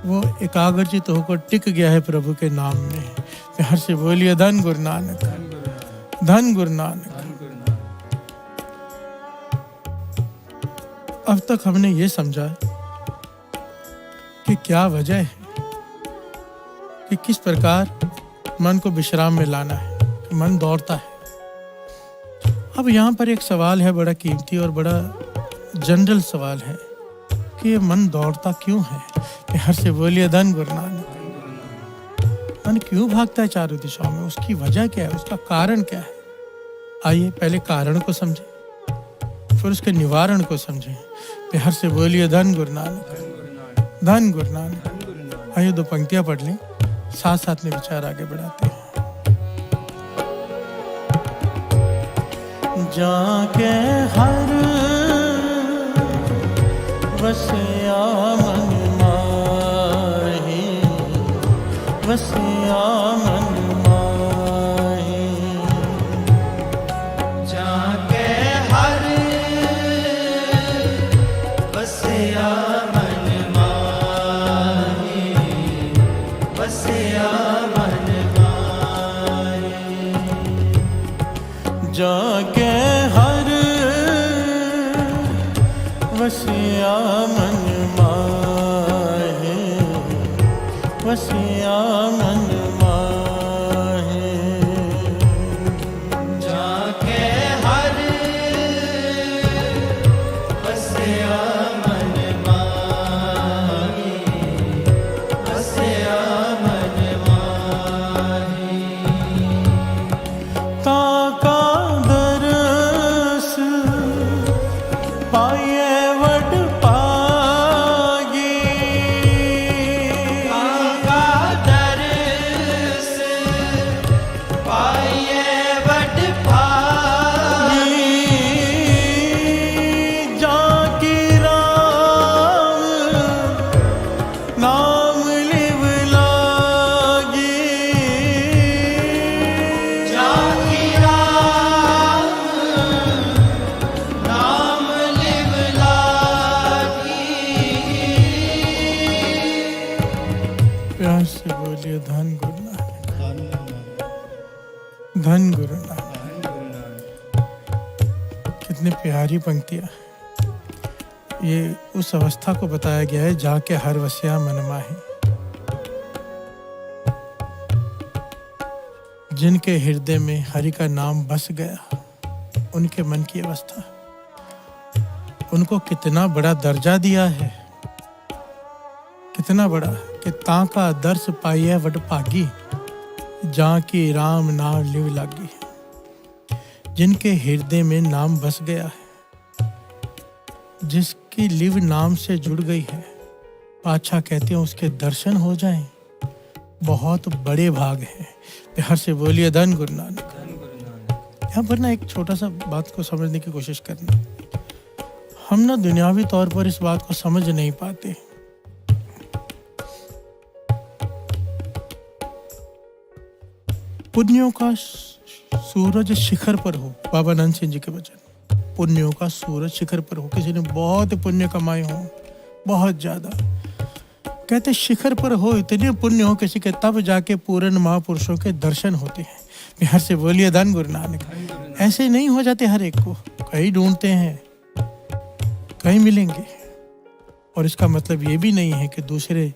वो एकाग्रचित होकर टिक गया है प्रभु के नाम में। हर से बोलिए धन गुरु नानक, धन गुरु नानक। अब तक हमने ये समझा कि क्या वजह है कि किस प्रकार मन को विश्राम में लाना है, कि मन दौड़ता है। अब यहाँ पर एक सवाल है बड़ा कीमती और बड़ा जनरल सवाल है कि ये मन दौड़ता क्यों है। कि हर से बोलिए धन गुरु नानक। मन क्यों भागता है चारों दिशाओं में, उसकी वजह क्या है, उसका कारण क्या है। आइए पहले कारण को समझें, फिर उसके निवारण को समझें। हर से बोलिए धन गुरु नानक, धन गुरु नानक। आइए 2 पंक्तियां पढ़ लें, साथ साथ में विचार आगे बढ़ाते हैं। जाके हर वसिया मन माही, वसिया मन माही। जाके हर बसिया मन माही, बसिया मन माही। जाके हर वसिया मन माहे, वसिया मन माहे। जाके हर बसिया मन माही, बसिया मन माही। ताका दरस पाए वड पागी, ताका दरस पाए वड पागी। जाकी राम नाम लिव लागी। जाकी राम नाम लिव लागी। प्यार से बोलिए धन गुरु नानक, धन गुरु नानक। कितनी प्यारी पंक्तियां। ये उस अवस्था को बताया गया है जाके हर वसिया मन माही, जिनके हृदय में हरि का नाम बस गया, उनके मन की अवस्था। उनको कितना बड़ा दर्जा दिया है, कितना बड़ा कि ताका दर्श पाइए वड भागी, जहाँ की राम नाम लिव लागी। जिनके हृदय में नाम बस गया है, जिसकी लिव नाम से जुड़ गई है, पातशाह कहते हैं उसके दर्शन हो जाएं, बहुत बड़े भाग हैं। हर से बोलिए धन गुरु नानक। यहाँ पर ना एक छोटा सा बात को समझने की कोशिश करना। हम ना दुनियावी तौर पर इस बात को समझ नहीं पाते। पुण्यों का सूरज शिखर पर हो, बाबा नंद सिंह जी के वचन। पुण्यों का सूरज शिखर पर हो, किसी ने बहुत पुण्य कमाए हो, बहुत ज्यादा, कहते शिखर पर हो, इतने पुण्य हो किसी के, तब जाके पूर्ण महापुरुषों के दर्शन होते हैं। बिहार से बोलिए धन गुरु नानक। ऐसे नहीं हो जाते हर एक को, कहीं ढूंढते हैं, कहीं मिलेंगे। और इसका मतलब ये भी नहीं है कि दूसरे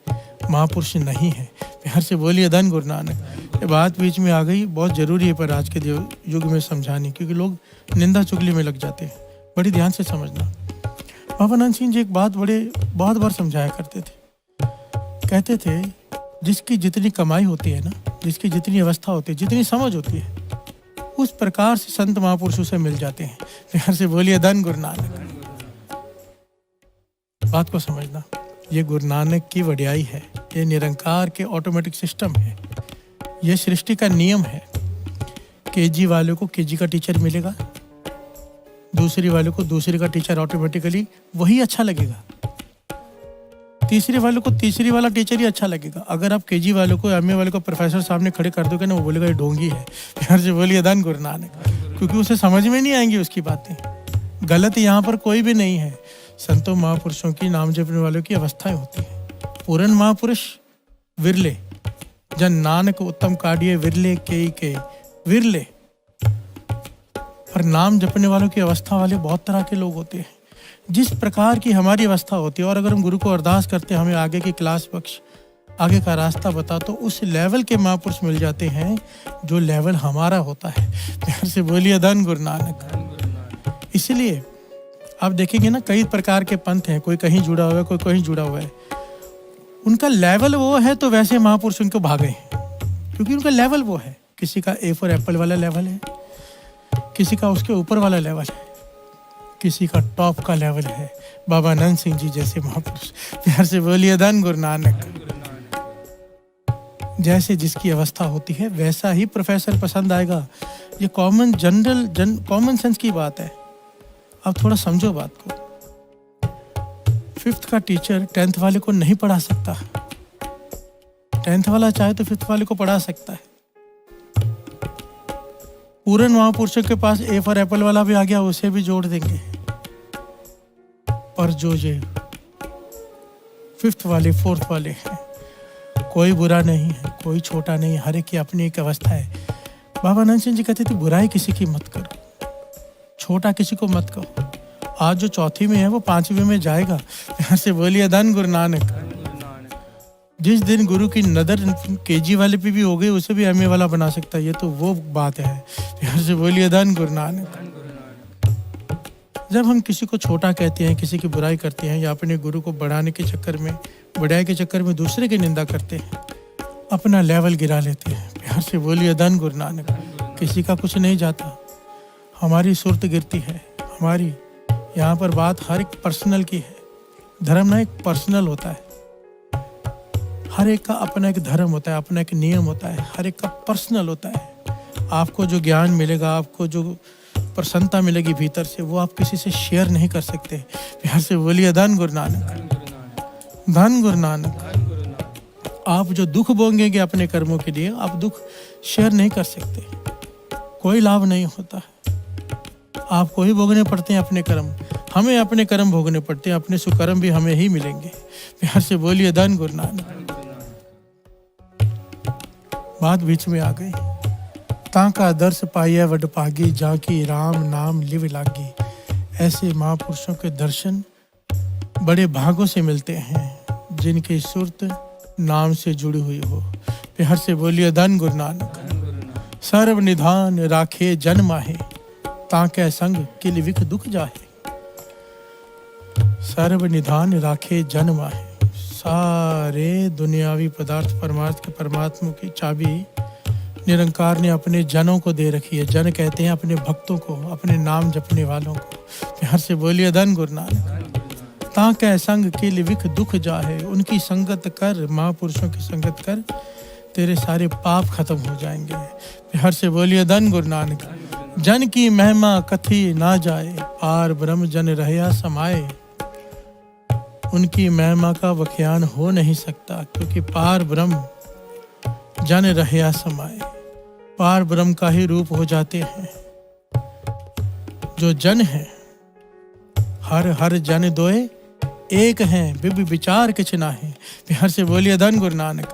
महापुरुष नहीं है। बिहार से बोलिए धन गुरु नानक। ये बात बीच में आ गई, बहुत जरूरी है पर आज के युग में समझानी, क्योंकि लोग निंदा चुगली में लग जाते हैं। बड़ी ध्यान से समझना। बाबा नंद सिंह जी एक बात बहुत बार समझाया करते थे। कहते थे जिसकी जितनी कमाई होती है ना, जिसकी जितनी अवस्था होती है, जितनी समझ होती है, उस प्रकार से संत महापुरुषों से मिल जाते हैं। बिहार से बोलिए धन गुरु नानक। बात को समझना, ये गुरु नानक की वड्याई है, ये निरंकार के ऑटोमेटिक सिस्टम है, ये सृष्टि का नियम है। केजी वाले को केजी का टीचर मिलेगा, दूसरी वाले को दूसरे का टीचर ऑटोमेटिकली वही अच्छा लगेगा, तीसरे वाले को तीसरी वाला टीचर ही अच्छा लगेगा। अगर आप केजी वाले को एमए वाले को प्रोफेसर सामने खड़े कर दोगे ना, वो बोलेगा ये ढोंगी है। प्यार से बोलिए धन गुरु नानक, क्योंकि उसे समझ में नहीं आएंगी उसकी बातें। गलत यहाँ पर कोई भी नहीं है। संतों महापुरुषों की नाम जपने वालों की अवस्थाएं होती हैं। पूर्ण महापुरुष विरले, जन नानक उत्तम काढ़िए विरले के विरले। पर नाम जपने वालों की अवस्था वाले बहुत तरह के लोग होते हैं। जिस प्रकार की हमारी अवस्था होती है, और अगर हम गुरु को अरदास करते हैं हमें आगे की क्लास बख्श, आगे का रास्ता बता, तो उस लेवल के महापुरुष मिल जाते हैं जो लेवल हमारा होता है। प्यार से बोलिए धन गुरु नानक। इसलिए आप देखेंगे ना, कई प्रकार के पंथ हैं, कोई कहीं जुड़ा हुआ है, कोई कहीं जुड़ा हुआ है। उनका लेवल वो है तो वैसे महापुरुष उनको भागे हैं, क्योंकि उनका लेवल वो है। किसी का ए फॉर एप्पल वाला लेवल है, किसी का उसके ऊपर वाला लेवल है, किसी का टॉप का लेवल है। बाबा नंद सिंह जी जैसे महापुरुष। प्यार से बोलिए धन गुरु नानक। जैसे जिसकी अवस्था होती है वैसा ही प्रोफेसर पसंद आएगा। ये कॉमन सेंस की बात है। अब थोड़ा समझो बात को। 5th का टीचर 10th वाले को नहीं पढ़ा सकता। 10th वाला चाहे तो 5th वाले को पढ़ा सकता है। पूर्ण महापुरुषों के पास ए फॉर एप्पल वाला भी आ गया, उसे भी जोड़ देंगे। और जो 5th वाले 4th वाले हैं, कोई बुरा नहीं है, कोई छोटा नहीं, हर एक की अपनी एक अवस्था है। बाबा नंद सिंह जी कहते थे बुराई किसी की मत करो, छोटा किसी को मत कहो। आज जो 4th में है वो 5वीं में जाएगा। यहाँ से बोलिए धन गुरु नानक। जिस दिन गुरु की नजर केजी वाले पे भी हो गई, उसे भी एमए वाला बना सकता है। ये तो वो बात है। यहाँ से बोलिए धन गुरु नानक। जब हम किसी को छोटा कहते हैं, किसी की बुराई करते हैं, या अपने गुरु को बढ़ाने के चक्कर में, बढ़ाई के चक्कर में दूसरे की निंदा करते हैं, अपना लेवल गिरा लेते हैं। प्यार से बोलिए धन गुरु नानक। किसी का कुछ नहीं जाता, हमारी सुरत गिरती है। हमारी यहाँ पर बात हर एक पर्सनल की है। धर्म ना एक पर्सनल होता है, हर एक का अपना एक धर्म होता है, अपना एक नियम होता है, हर एक का पर्सनल होता है। आपको जो ज्ञान मिलेगा, आपको जो प्रसन्नता मिलेगी भीतर से, वो आप किसी से शेयर नहीं कर सकते। प्यार से बोलिए धन गुरु नानक। धन गुरु नानक। आप जो दुख भोगेंगे अपने कर्मों के लिए, आप दुख शेयर नहीं कर सकते, कोई लाभ नहीं होता। आपको ही भोगने पड़ते हैं अपने कर्म, हमें अपने कर्म भोगने पड़ते हैं, अपने सुकर्म भी हमें ही मिलेंगे। प्यार से बोलिए धन गुरु नानक। बात बीच में आ गई। ताका दर्श पाइए वड पागी, जाकी राम नाम लिव लागी। ऐसे महापुरुषों के दर्शन बड़े भागों से मिलते हैं जिनकी सुरत नाम से जुड़ी हुई हो। प्यार से बोलिए धन गुरु नानक। सर्व निधान राखे जन माहे, ताके संग किल विख दुख जाहे। सर्व निधान राखे जन माहे। सारे दुनियावी पदार्थ परमार्थ के परमात्मा की चाबी निरंकार ने अपने जनों को दे रखी है। जन कहते हैं अपने भक्तों को, अपने नाम जपने वालों को। प्यार से बोलिए धन गुरु नानक। ताके संग किल विख दुख जाहे। उनकी संगत कर, महापुरुषों की संगत कर, तेरे सारे पाप खत्म हो जाएंगे। प्यार से बोलिए धन गुरु नानक। जन की महिमा कथी ना जाए, पार ब्रह्म जन रहया समाए। उनकी महिमा का व्याख्यान हो नहीं सकता, क्योंकि पार ब्रह्म जन रहया समाए। पार ब्रह्म का ही रूप हो जाते हैं। जो जन है, हर हर जन दोए एक हैं, विभि विचार किछ नाहि। प्यार से बोलिए धन गुरु नानक।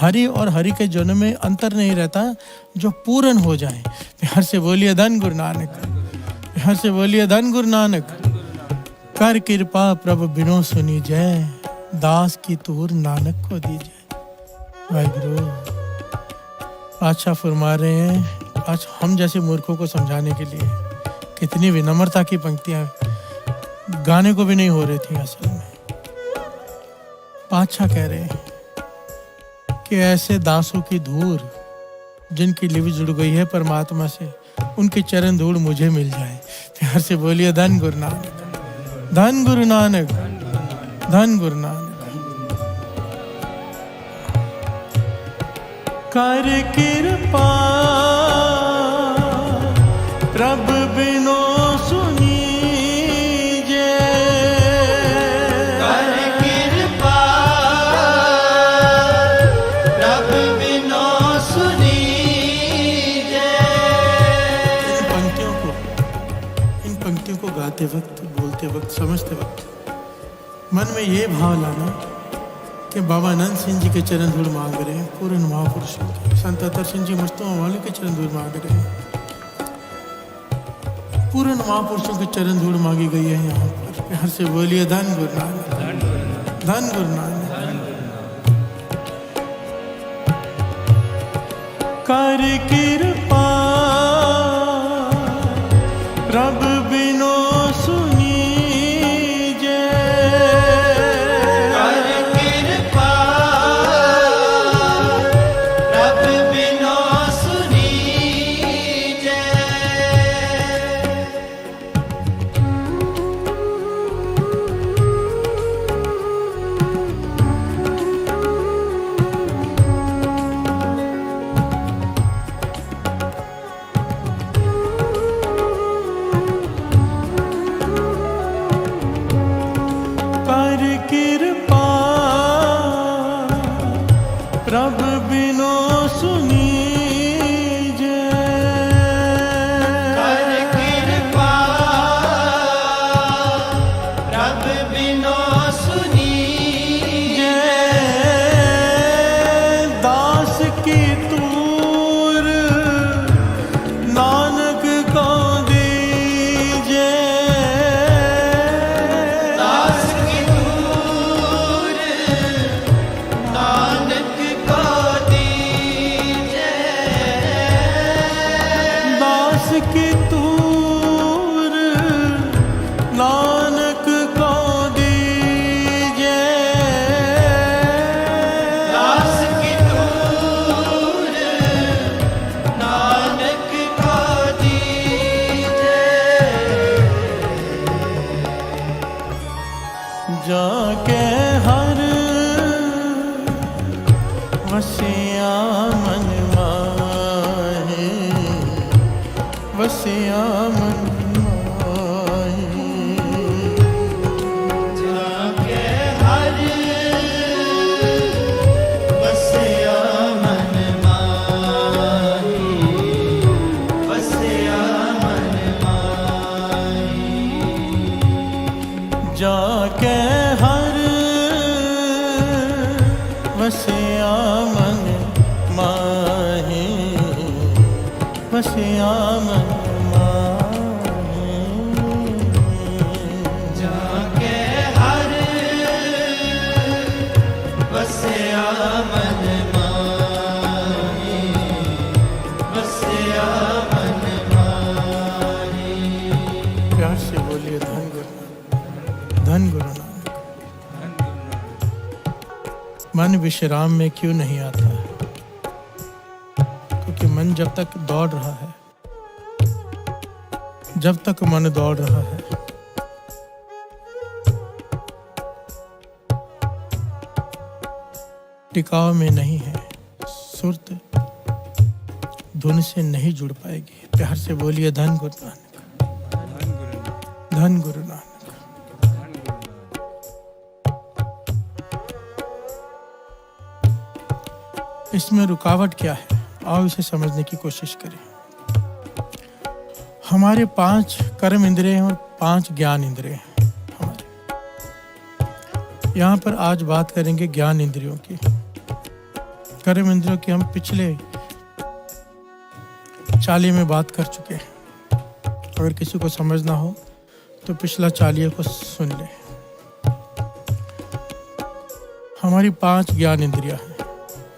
हरि और हरि के जन में अंतर नहीं रहता, जो पूर्ण हो जाए। प्यार से बोलिए धन गुरु नानक। प्यार से बोलिए धन गुरु नानक। कर कृपा प्रभु बिनो सुनी जय, दास की तूर नानक को दीजिए। वाहिगुरु अच्छा फरमा रहे हैं आज हम जैसे मूर्खों को समझाने के लिए। कितनी विनम्रता की पंक्तियां, गाने को भी नहीं हो रही थी असल में। पातशाह कह रहे हैं कि ऐसे दासों की धूल जिनकी लिवि जुड़ गई है परमात्मा से, उनके चरण धूल मुझे मिल जाए। प्यार से बोलिए धन गुरु नानक। धन गुरु नानक। धन गुरु नानक। कर कृपा गाते वक्त, बोलते वक्त, समझते वक्त मन में ये भाव लाना कि बाबा आनंद सिंह जी के चरण धूल मांग रहे हैं, पूर्ण महापुरुषों के, संत अतर सिंह जी मुस्तफा वाले के चरण धूल मांग रहे हैं, पूर्ण महापुरुषों के चरण धूल मांगी गई है यहाँ पर। हर से बोलिए धन गुरु नानक, धन गुरु नानक। कर कृपा प्रभ बिनो सुनी जय, कर कृपा प्रभ बिनो सुनी जय। कर कृपा प्रभ बिनो सुनी जय, कर कृपा प्रभ बिनो सुनी जय। दास की तूर नानक को दीजे, दास की दूर नानक को दीजे। दास की तूर नानक को दीजे, दास की दूर नानक को दीजे। जाके हर वसिया मन माहे, वसिया मन माहे। जाके हर बसिया मन माही, बसिया मन माही। जाके हर वसिया मन माहे, वसिया मन माहे। जाके हर बसिया मन माही, बसिया मन माही। प्यार से बोलिए धन गुरु नानक, धन गुरु नानक। मन विश्राम में क्यों नहीं आता? क्योंकि मन जब तक दौड़ रहा है, जब तक मन दौड़ रहा है, टिकाव में नहीं है, सुरत धुन से नहीं जुड़ पाएगी। प्यार से बोलिए धन गुरु नानक, धन गुरु नानक। इसमें रुकावट क्या है? आओ इसे समझने की कोशिश करें। हमारे 5 कर्म इंद्रिय हैं और 5 ज्ञान इंद्रिय हैं हमारे। यहाँ पर आज बात करेंगे ज्ञान इंद्रियों की। कर्म इंद्रियों की हम पिछले चालीहे में बात कर चुके हैं। अगर किसी को समझना हो तो पिछला चालीहे को सुन ले। हमारी 5 ज्ञान इंद्रियां हैं।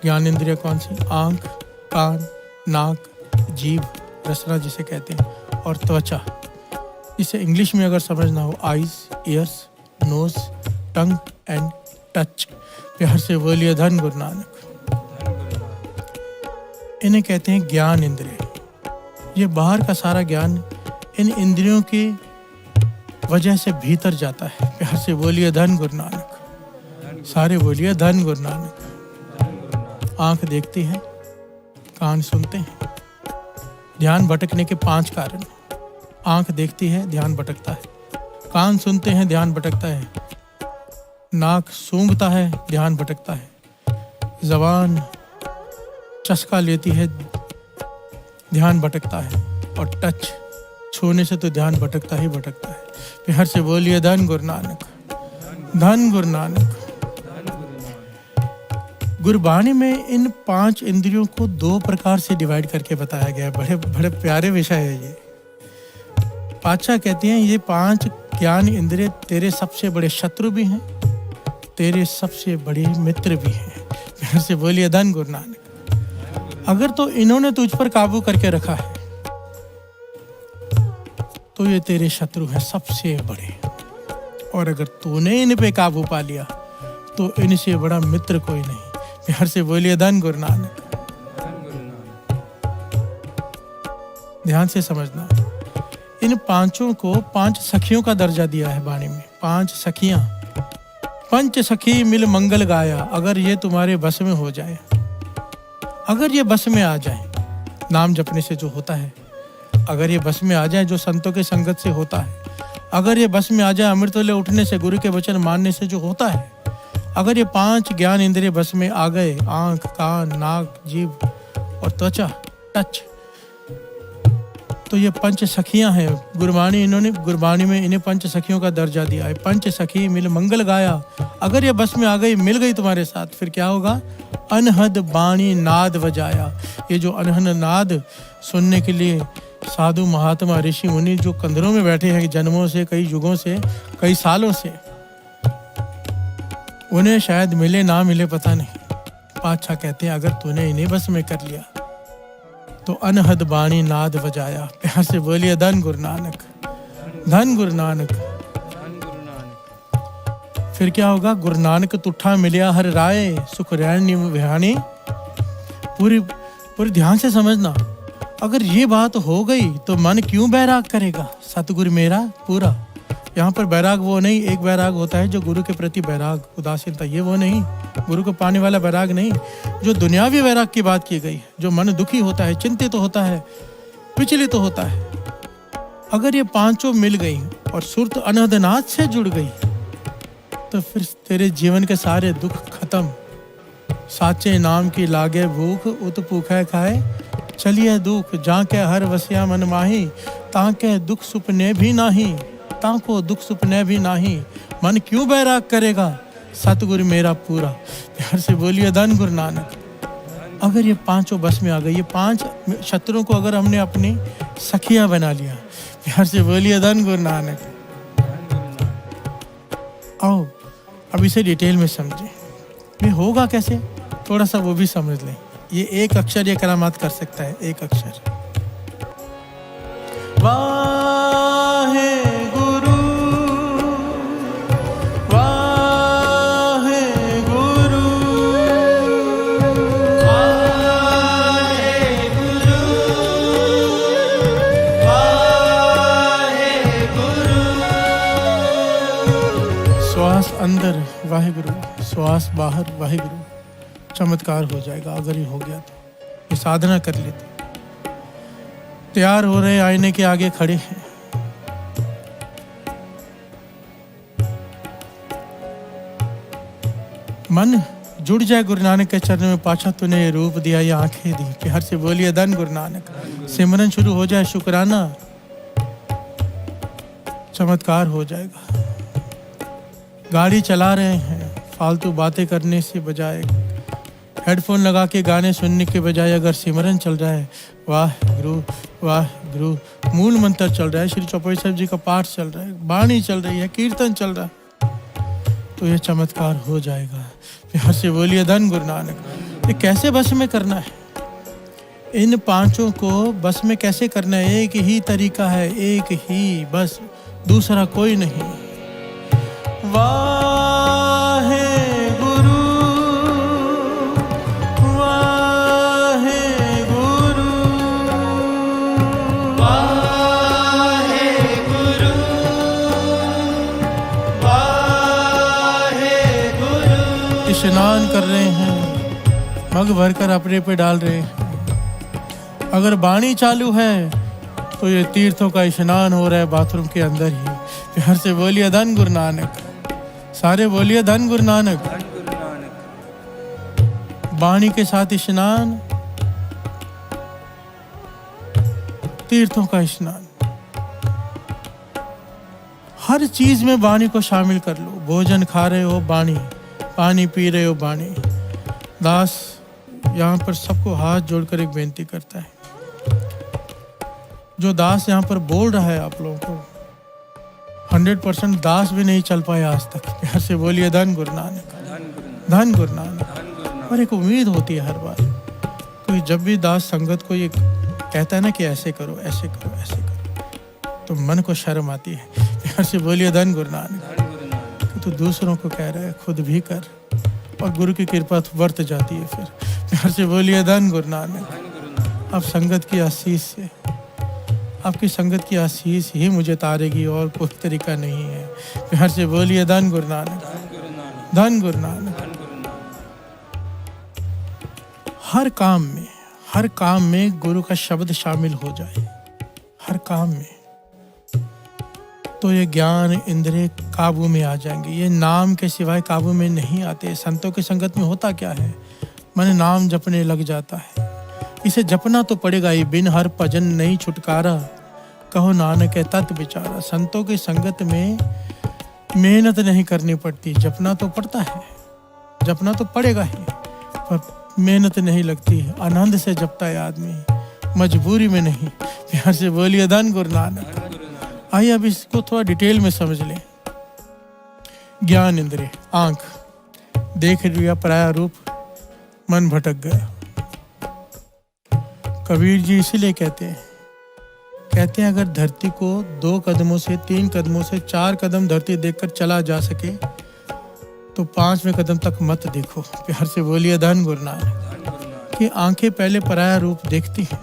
ज्ञान इंद्रिय कौन सी? आंख, कान, नाक, जीभ, रसना जिसे कहते हैं, और त्वचा। इसे इंग्लिश में अगर समझना हो, eyes, ears, nose, tongue and touch. प्यार से बोलिए धन गुरु नानक। इन्हें कहते हैं ज्ञान इंद्रिय। ये बाहर का सारा ज्ञान इन इंद्रियों की वजह से भीतर जाता है। प्यार से बोलिए धन गुरु नानक। सारे बोलिए धन गुरु नानक। आंख देखती है, कान सुनते हैं। ध्यान भटकने के 5 कारण। आंख देखती है, ध्यान भटकता है। कान सुनते हैं, ध्यान भटकता है। नाक सूंघता है, ध्यान भटकता है। जबान चस्का लेती है, ध्यान भटकता है। और टच छूने से तो ध्यान भटकता ही भटकता है। प्यार से बोलिए धन गुरु नानक, धन गुरु नानक। गुरबाणी में इन 5 इंद्रियों को 2 प्रकार से डिवाइड करके बताया गया है। बड़े बड़े प्यारे विषय है ये। पातशाह कहते हैं ये 5 ज्ञान इंद्रिय तेरे सबसे बड़े शत्रु भी हैं, तेरे सबसे बड़े मित्र भी हैं। प्यार से बोलिए धन गुरु नानक। अगर तो इन्होंने तुझ पर काबू करके रखा है तो ये तेरे शत्रु हैं सबसे बड़े, और अगर तूने इन पे काबू पा लिया तो इनसे बड़ा मित्र कोई नहीं। प्यार से बोलिए धन गुरु नानक। ध्यान से समझना, इन 5 को 5 सखियों का दर्जा दिया है वाणी में। 5 सखियां, पंच सखी मिल मंगल गाया। अगर ये तुम्हारे बस में हो जाए, अगर ये बस में आ जाए, नाम जपने से जो होता है, अगर ये बस में आ जाए, जो संतों के संगत से होता है, अगर ये बस में आ जाए, अमृत वेले उठने से, गुरु के वचन मानने से जो होता है, अगर ये 5 ज्ञान इंद्रिय बस में आ गए, आंख, कान, नाक, जीभ और त्वचा, टच, तो ये पंच सखियां हैं। गुरबाणी में इन्हें पंच सखियों का दर्जा दिया है। पंच सखी मिल मंगल गाया। अगर ये बस में आ गई, मिल गई तुम्हारे साथ, फिर क्या होगा? अनहद बाणी नाद बजाया। ये जो अनहद नाद सुनने के लिए साधु महात्मा ऋषि मुनि जो कंदरों में बैठे हैं जन्मों से, कई युगों से, कई सालों से, उन्हें शायद मिले ना मिले पता नहीं। पातशाह कहते हैं अगर तूने इन्हें बस में कर लिया तो अनहद बाणी नाद बजाया। प्यार से बोलिए धन गुरु नानक, धन गुरु नानक। फिर क्या होगा? गुरु नानक तुठा मिलिया हर राय, सुख रैन विहानी। पूरी ध्यान से समझना, अगर ये बात हो गई तो मन क्यों बैराग करेगा? सतगुरु मेरा पूरा। यहाँ पर बैराग वो नहीं, एक बैराग होता है जो गुरु के प्रति बैराग, उदासीनता, ये वो नहीं, गुरु को पाने वाला बैराग नहीं। जो दुनियावी बैराग की बात की गई है, जो मन दुखी होता है, चिंतित होता है, विचलित होता है, अगर ये 5 मिल गई और सुरत अनहदनाथ से जुड़ गई तो फिर तेरे जीवन के सारे दुख खत्म। साचे नाम की लागे भूख, उत भूखे खाए चलिए दुख। जाके हर वसिया मन माही, ताके दुख सुपने भी नाही, ताको दुख सुपने भी नाही। मन क्यों बैराग करेगा? सतगुरु मेरा पूरा। प्यार से बोलिए धन गुरु नानक। अगर ये 5 बस में आ गई, ये 5 शत्रुओं को अगर हमने अपनी सखियां बना लिया, प्यार से बोलिए धन गुरु नानक। आओ अब इसे डिटेल में समझें। ये होगा कैसे, थोड़ा सा वो भी समझ लें। ये एक अक्षर ये करामात कर सकता है, एक अक्षर। वाहे गुरु, वाहे गुरु, वाहे गुरु, वाहे गुरु। श्वास अंदर वाहिगुरु, श्वास बाहर वाहिगुरु। चमत्कार हो जाएगा अगर ये हो गया तो। ये साधना कर लेते, तैयार हो रहे, आईने के आगे खड़े हैं। मन जुड़ जाए गुरु नानक के चरणों में। पाछा तूने ये रूप दिया, ये आंखें दी। प्यार से बोलिए धन गुरु नानक। सिमरन शुरू हो जाए, शुक्राना, चमत्कार हो जाएगा। गाड़ी चला रहे हैं, फालतू बातें करने से बजाय, हेडफोन लगा के गाने सुनने के बजाय अगर सिमरन चल रहा है, वाह गुरु, मूल मंत्र चल रहा है, श्री चौपाई साहब जी का पाठ चल रहा है, वाणी चल रही है, कीर्तन चल रहा है, तो यह चमत्कार हो जाएगा। प्यार से बोलिए धन गुरु नानक। ये कैसे बस में करना है? इन 5 को बस में कैसे करना है? एक ही तरीका है, एक ही बस, दूसरा कोई नहीं। वाहे गुरु, वाहे गुरु, वाहे गुरु, वाहे गुरु। स्नान कर रहे हैं, मग भरकर अपने पे डाल रहे हैं। अगर वाणी चालू है तो ये तीर्थों का स्नान हो रहा है बाथरूम के अंदर ही। प्यार से बोलिए धन गुरु नानक। सारे बोलिए धन गुरु नानक। वाणी के साथ स्नान, तीर्थों का स्नान। हर चीज में वाणी को शामिल कर लो। भोजन खा रहे हो वाणी, पानी पी रहे हो वाणी। दास यहाँ पर सबको हाथ जोड़कर एक बेनती करता है, जो दास यहाँ पर बोल रहा है आप लोगों को 100% दास भी नहीं चल पाया आज तक। प्यार से बोलिए धन गुरु नानक, धन गुरु नानक। और एक उम्मीद होती है हर बार, कोई जब भी दास संगत को ये कहता है ना कि ऐसे करो ऐसे करो ऐसे करो, तो मन को शर्म आती है। प्यार से बोलिए धन गुरु नानक। तो दूसरों को कह रहा है, खुद भी कर, और गुरु की कृपा वर्त जाती है फिर। प्यार से बोलिए धन गुरु नानक। अब संगत की आशीष से, आपकी संगत की आशीष ही मुझे तारेगी और कोई तरीका नहीं है। प्यार से बोलिए धन गुरु नानक, धन गुरु नानक। हर काम में गुरु का शब्द शामिल हो जाए, हर काम में, तो ये ज्ञान इंद्रिय काबू में आ जाएंगे। ये नाम के सिवाय काबू में नहीं आते। संतों की संगत में होता क्या है, मन नाम जपने लग जाता है। इसे जपना तो पड़ेगा ही, बिन हर भजन नहीं छुटकारा, कहो नानक है तत् विचारा। संतों की संगत में मेहनत नहीं करनी पड़ती, जपना तो पड़ता है, जपना तो पड़ेगा ही, पर मेहनत नहीं लगती। आनंद से जपता है आदमी, मजबूरी में नहीं। प्यार से बोलिए धन गुरु नानक। आइए अब इसको थोड़ा डिटेल में समझ लें। ज्ञान इंद्रिय, आंख देख लिया पराया रूप, मन भटक गया। कबीर जी इसीलिए कहते हैं अगर धरती को 2 कदमों से 3 कदमों से 4 कदम धरती देखकर चला जा सके तो 5वें कदम तक मत देखो। प्यार से बोलिए धन गुरु नानक। कि आंखें पहले पराया रूप देखती हैं,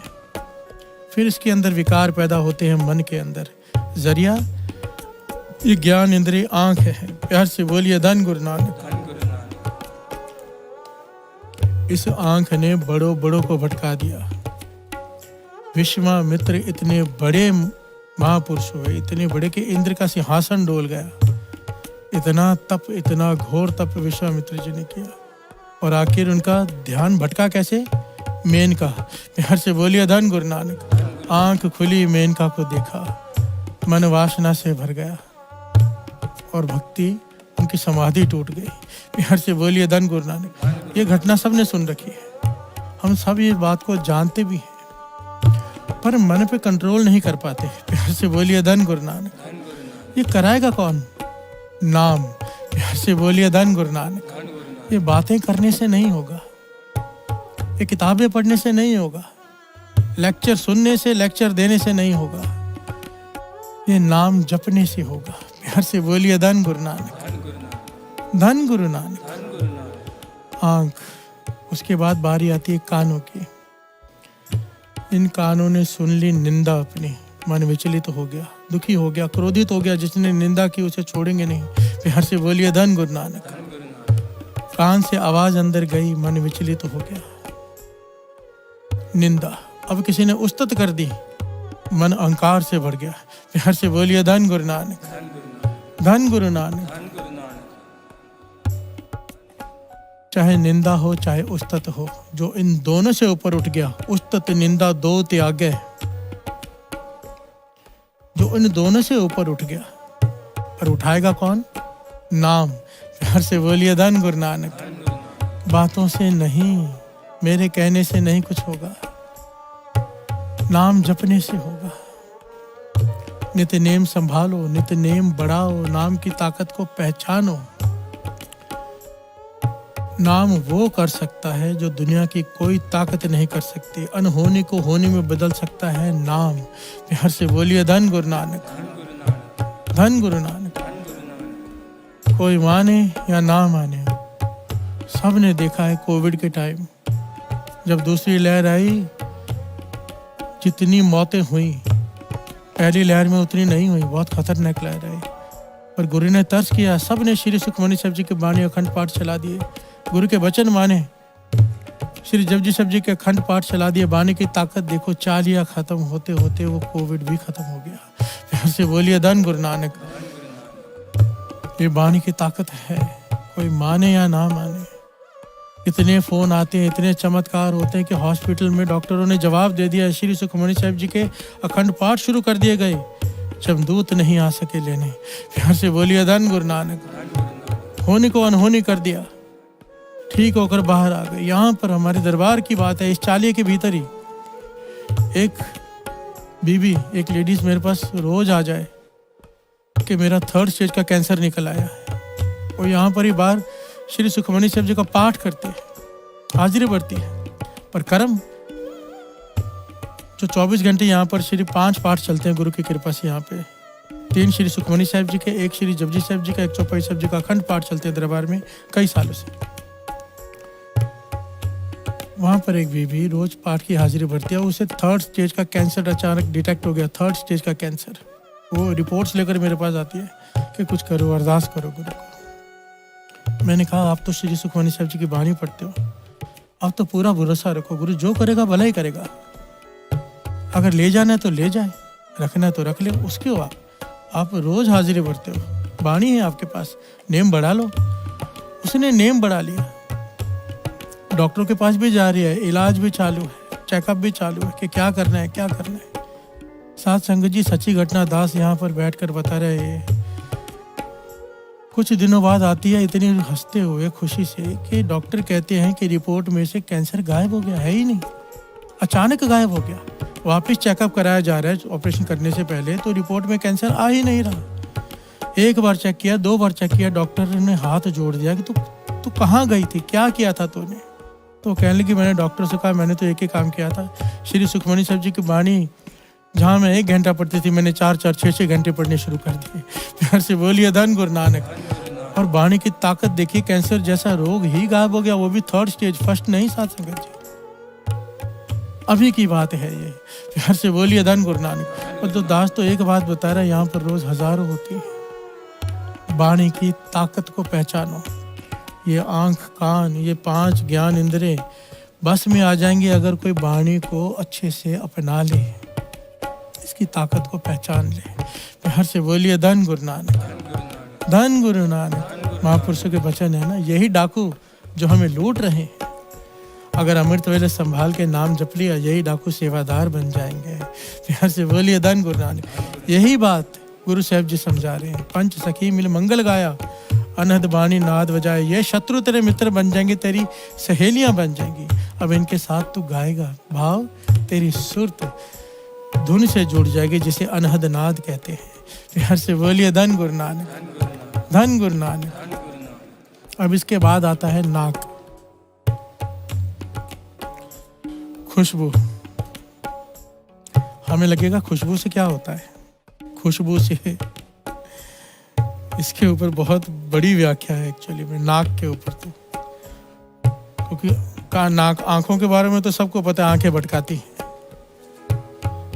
फिर इसके अंदर विकार पैदा होते हैं मन के अंदर। जरिया ये ज्ञान इंद्रिय आंख है। प्यार से बोलिए धन गुरु नानक। इस आंख ने बड़ों बड़ों को भटका दिया। विश्वामित्र इतने बड़े महापुरुष हुए, इतने बड़े कि इंद्र का सिंहासन डोल गया। इतना तप, इतना घोर तप विश्वामित्र जी ने किया, और आखिर उनका ध्यान भटका कैसे? मेनका। प्यार से बोलिए धन गुरु नानक। आंख खुली, मेनका को देखा, मन वासना से भर गया और भक्ति उनकी समाधि टूट गई। प्यार से बोलिए धन गुरु नानक। ये घटना सबने सुन रखी है, हम सब ये बात को जानते भी हैं, पर मन पे कंट्रोल नहीं कर पाते। प्यार से बोलिए धन गुरु नानक। ये कराएगा कौन? नाम। प्यार से बोलिए धन गुरु नानक। ये बातें करने से नहीं होगा, ये किताबें पढ़ने से नहीं होगा, लेक्चर सुनने से, लेक्चर देने से नहीं होगा, ये नाम जपने से होगा। प्यार से बोलिए धन गुरु नानक, धन गुरु नानक। आंख, उसके बाद बारी आती है कानों की। इन कानों ने सुन ली निंदा अपनी, मन विचलित हो गया, दुखी हो गया, क्रोधित हो गया। जिसने निंदा की उसे छोड़ेंगे नहीं। प्यार से बोलिए धन गुरु नानक। कान से आवाज अंदर गई, मन विचलित हो गया। निंदा, अब किसी ने उस्तत कर दी, मन अहंकार से भर गया। प्यार से बोलिए धन गुरु नानक, धन गुरु नानक। चाहे निंदा हो चाहे उस्तत हो, जो इन दोनों से ऊपर उठ गया, उस्तत निंदा दो त्यागे, जो इन दोनों से ऊपर उठ गया, और उठाएगा कौन? नाम। प्यार से बोलिए धन गुरु नानक। बातों से नहीं, मेरे कहने से नहीं कुछ होगा, नाम जपने से होगा। नित्य नेम संभालो, नित्य नेम बढ़ाओ, नाम की ताकत को पहचानो। नाम वो कर सकता है जो दुनिया की कोई ताकत नहीं कर सकती। अनहोनी को होने में बदल सकता है नाम। प्यार से बोलिए धन गुरु नानक, धन गुरु नानक। कोई माने या ना माने, सबने देखा है कोविड के टाइम जब दूसरी लहर आई, जितनी मौतें हुई पहली लहर में उतनी नहीं हुई, बहुत खतरनाक लहर आई। पर गुरु ने तर्स किया, सबने श्री सुखमनी साहब जी के बाणी अखंड पाठ चला दिए, गुरु के वचन माने, श्री जपजी साहब जी के अखंड पाठ चला दिए। बाणी की ताकत देखो, चालिया खत्म होते होते वो कोविड भी खत्म हो गया। प्यार से बोलिए धन गुरु नानक। ये बाणी की ताकत है, कोई माने या ना माने। इतने फोन आते हैं, इतने चमत्कार होते हैं कि हॉस्पिटल में डॉक्टरों ने जवाब दे दिया, श्री सुखमनी साहब जी के अखंड पाठ शुरू कर दिए गए। जमदूत नहीं आ सके लेने। प्यार से बोलिए धन गुरु नानक। होने को अनहोनी कर दिया, ठीक होकर बाहर आ गए। यहाँ पर हमारे दरबार की बात है, इस चालिये के भीतर ही एक बीबी, एक लेडीज मेरे पास रोज आ जाए कि मेरा 3rd स्टेज का कैंसर निकल आया है, और यहाँ पर ही बाहर श्री सुखमनी साहब जी का पाठ करते हैं, हाजिरी भरती है। पर कर्म जो 24 घंटे यहाँ पर श्री 5 पाठ चलते हैं गुरु की कृपा से। यहाँ पे 3 श्री सुखमनी साहब जी के, 1 श्री जपजी साहब जी का, 1 चौपाई साहब जी का अखंड पाठ चलते हैं दरबार में कई सालों से। वहाँ पर एक बीबी रोज पाठ की हाजिरी भरती है। उसे 3rd स्टेज का कैंसर अचानक डिटेक्ट हो गया, 3rd स्टेज का कैंसर। वो रिपोर्ट्स लेकर मेरे पास आती है कि कुछ करो, अरदास करो गुरु को। मैंने कहा आप तो श्री सुखमनी साहब जी की बाणी पढ़ते हो, अब तो पूरा भरोसा रखो, गुरु जो करेगा भला ही करेगा। अगर ले जाना है तो ले जाए, रखना है तो रख ले, उसके बाद आप रोज हाजिरी भरते हो, बाणी है आपके पास, नेम बढ़ा लो। उसने नेम बढ़ा लिया, डॉक्टरों के पास भी जा रही है, इलाज भी चालू है, चेकअप भी चालू है कि क्या करना है, क्या करना है। साथ संगत जी, सच्ची घटना दास यहाँ पर बैठकर बता रहे हैं। कुछ दिनों बाद आती है इतनी हंसते हुए खुशी से कि डॉक्टर कहते हैं कि रिपोर्ट में से कैंसर गायब हो गया, है ही नहीं, अचानक गायब हो गया। वापस चेकअप कराया जा रहा है ऑपरेशन करने से पहले, तो रिपोर्ट में कैंसर आ ही नहीं रहा। 1 बार चेक किया, 2 बार चेक किया, डॉक्टर ने हाथ जोड़ दिया कि तू कहाँ गई थी, क्या किया था तूने। तो कहने लगी मैंने डॉक्टर से कहा मैंने तो एक ही काम किया था, श्री सुखमनी साहब जी की बाणी जहाँ मैं 1 घंटा पढ़ती थी, मैंने 4-4, 6-6 घंटे पढ़ने शुरू कर दिए। प्यार से बोलिए धन गुरु नानक। और बाणी की ताकत देखिए, कैंसर जैसा रोग ही गायब हो गया, वो भी 3rd स्टेज, 1st नहीं। साथ संगत जी, अभी की बात है ये। प्यार से बोलिए धन गुरु नानक। और तो दास तो एक बात बता रहा है, यहाँ पर रोज हजारों होती है। बाणी की ताकत को पहचानो। ये आंख, कान, ये 5 ज्ञान इंद्रिय बस में आ जाएंगे अगर कोई बाणी को अच्छे से अपना ले, इसकी ताकत को पहचान ले। प्यार से बोलिए धन गुरु नानक। धन गुरु नानक। महापुरुषों के वचन है ना, यही डाकू जो हमें लूट रहे हैं, अगर अमृत वेले संभाल के नाम जप लिया, यही डाकू सेवादार बन जाएंगे। प्यार से बोलिए धन गुरु नानक। यही बात गुरु साहब जी समझा रहे हैं। 5 सखी मिल मंगल गाया, अनहद बाणी नाद बजाए, ये शत्रु तेरे मित्र बन जाएंगे, तेरी सहेलियां बन जाएंगी। अब इनके साथ तू गाएगा, भाव तेरी सुरत धुन से जुड़ जाएगी, जिसे अनहद नाद कहते हैं। प्यार से बोलिए धन गुरु नानक। धन गुरु नानक। अब इसके बाद आता है नाक, खुशबू। हमें लगेगा खुशबू से क्या होता है, खुशबू से इसके ऊपर बहुत बड़ी व्याख्या है एक्चुअली में, नाक के ऊपर। तो क्योंकि नाक, आंखों के बारे में तो सबको पता है, आंखें भटकाती हैं,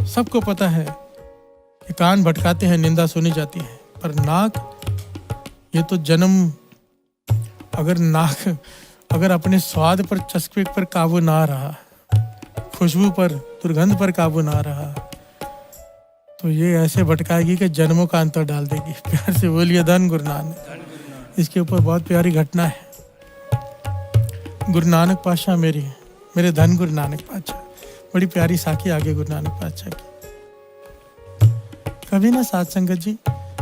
सबको पता है कि कान भटकाते हैं, निंदा सुनी जाती है। पर नाक, ये तो जन्म, अगर अपने स्वाद पर, चस्पे पर काबू ना रहा, खुशबू पर, दुर्गंध पर काबू ना रहा, तो ये ऐसे भटकाएगी कि जन्मों का अंतर डाल देगी। प्यार से बोलिए धन गुरु नानक। इसके ऊपर बहुत प्यारी घटना है। गुरु नानक पातशाह मेरे धन गुरु नानक पातशाह, बड़ी प्यारी साखी आगे गुरु नानक पातशाह की। कभी ना साथ संगत जी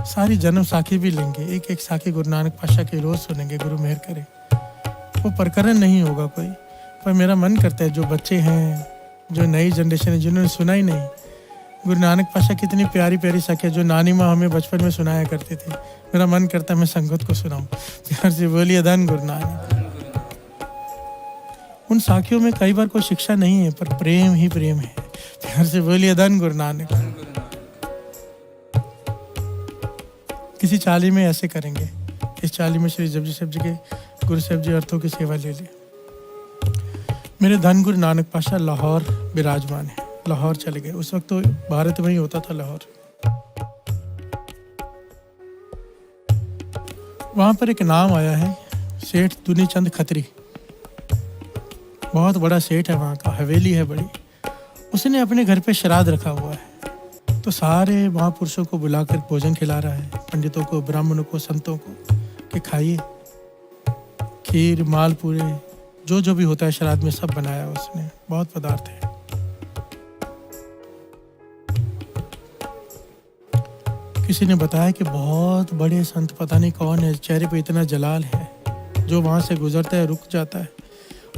सारी जन्म साखी भी लेंगे, एक एक साखी गुरु नानक पातशाह की रोज सुनेंगे, गुरु मेहर करे। वो प्रकरण नहीं होगा कोई, पर मेरा मन करता है जो बच्चे हैं, जो नई जनरेशन है, जिन्होंने सुना ही नहीं, गुरु नानक पातशाह कितनी प्यारी प्यारी साखियाँ जो नानी माँ हमें बचपन में सुनाया करते थे, मेरा मन करता है मैं संगत को सुनाऊं। प्यार से बोलिए धन गुरु नानक। उन साखियों में कई बार कोई शिक्षा नहीं है, पर प्रेम ही प्रेम है। प्यार से बोलिए धन गुरु नानक। किसी चाली में ऐसे करेंगे, इस चाली में श्री जपजी साहब जी के, गुरु साहब जी अर्थों की सेवा ले ले। मेरे धन गुरु नानक पातशाह लाहौर विराजमान है, लाहौर चले गए। उस वक्त तो भारत में ही होता था लाहौर। वहां पर एक नाम आया है, सेठ दुनीचंद खत्री, बहुत बड़ा सेठ है वहाँ का, हवेली है बड़ी। उसने अपने घर पे श्राद्ध रखा हुआ है, तो सारे महापुरुषों को बुलाकर भोजन खिला रहा है, पंडितों को, ब्राह्मणों को, संतों को, कि खाइए। खीर, मालपूरे, जो जो भी होता है श्राद्ध में सब बनाया उसने, बहुत पदार्थ है। किसी ने बताया कि बहुत बड़े संत, पता नहीं कौन है, चेहरे पे इतना जलाल है, जो वहाँ से गुजरता है रुक जाता है,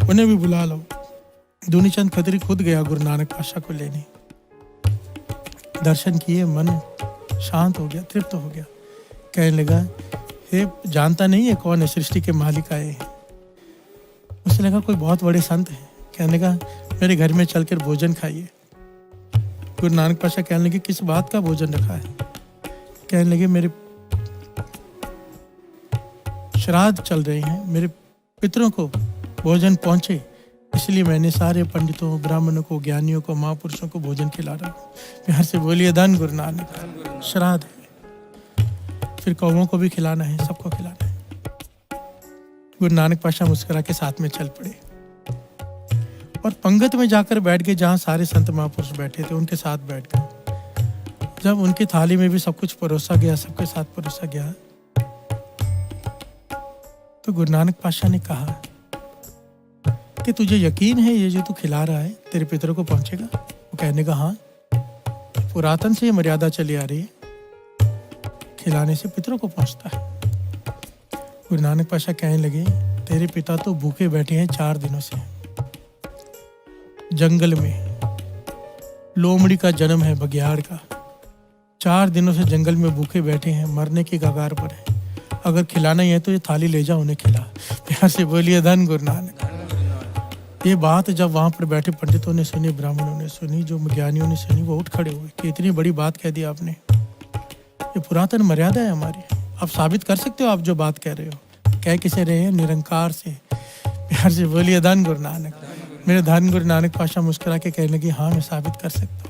उन्हें भी बुला लो। दुनीचंद खत्री खुद गया गुरु नानक पातशाह को लेने। दर्शन किए, मन शांत हो गया, तृप्त हो गया। कहने लगा, हे जानता नहीं है कौन है, सृष्टि के मालिक आए हैं। उसे लगा कोई बहुत बड़े संत हैं। कहने लगा, मेरे घर में चलकर भोजन खाइए। गुरु नानक पातशाह कहने लगे, किस बात का भोजन रखा है? कहने लगे, मेरे श्राद्ध चल रहे हैं, मेरे पितरों को भोजन पहुंचे, इसलिए मैंने सारे पंडितों, ब्राह्मणों को, ज्ञानियों को, महापुरुषों को भोजन खिला रहा हूँ। प्यार से बोलिए, धन गुरु नानक। श्राद्ध है, फिर कौवों को भी खिलाना है, सबको खिलाना है। गुरु नानक पातशाह मुस्कुरा के साथ में चल पड़े और पंगत में जाकर बैठ गए, जहाँ सारे संत महापुरुष बैठे थे, उनके साथ बैठ गए। जब उनकी थाली में भी सब कुछ परोसा गया, सबके साथ परोसा गया, तो गुरु नानक पातशाह ने कहा कि तुझे यकीन है ये जो तू खिला रहा है तेरे पितरों को पहुंचेगा? वो कहने का, हाँ, पुरातन से ये मर्यादा चली आ रही है, खिलाने से पितरों को पहुंचता है। गुरु नानक पातशाह कहने लगे, तेरे पिता तो भूखे बैठे हैं 4 दिनों से, जंगल में। लोमड़ी का जन्म है, बघियाड़ का। 4 दिनों से जंगल में भूखे बैठे हैं, मरने की कगार पर है। अगर खिलाना ही है तो ये थाली ले जाओ, उन्हें खिला। प्यार से बोलिए, धन गुरु नानक। ये बात जब वहां पर बैठे पंडितों ने सुनी, ब्राह्मणों ने सुनी, जो ज्ञानियों ने सुनी, वो उठ खड़े हुए कि इतनी बड़ी बात कह दी आपने, ये पुरातन मर्यादा है हमारी, आप साबित कर सकते हो आप जो बात कह रहे हो। कह किसे रहे हैं? निरंकार से। प्यार से बोलिए, धन गुरु नानक। मेरे धन गुरु नानक पातशाह मुस्कुरा के कहने लगे, हाँ मैं साबित कर सकता हूँ।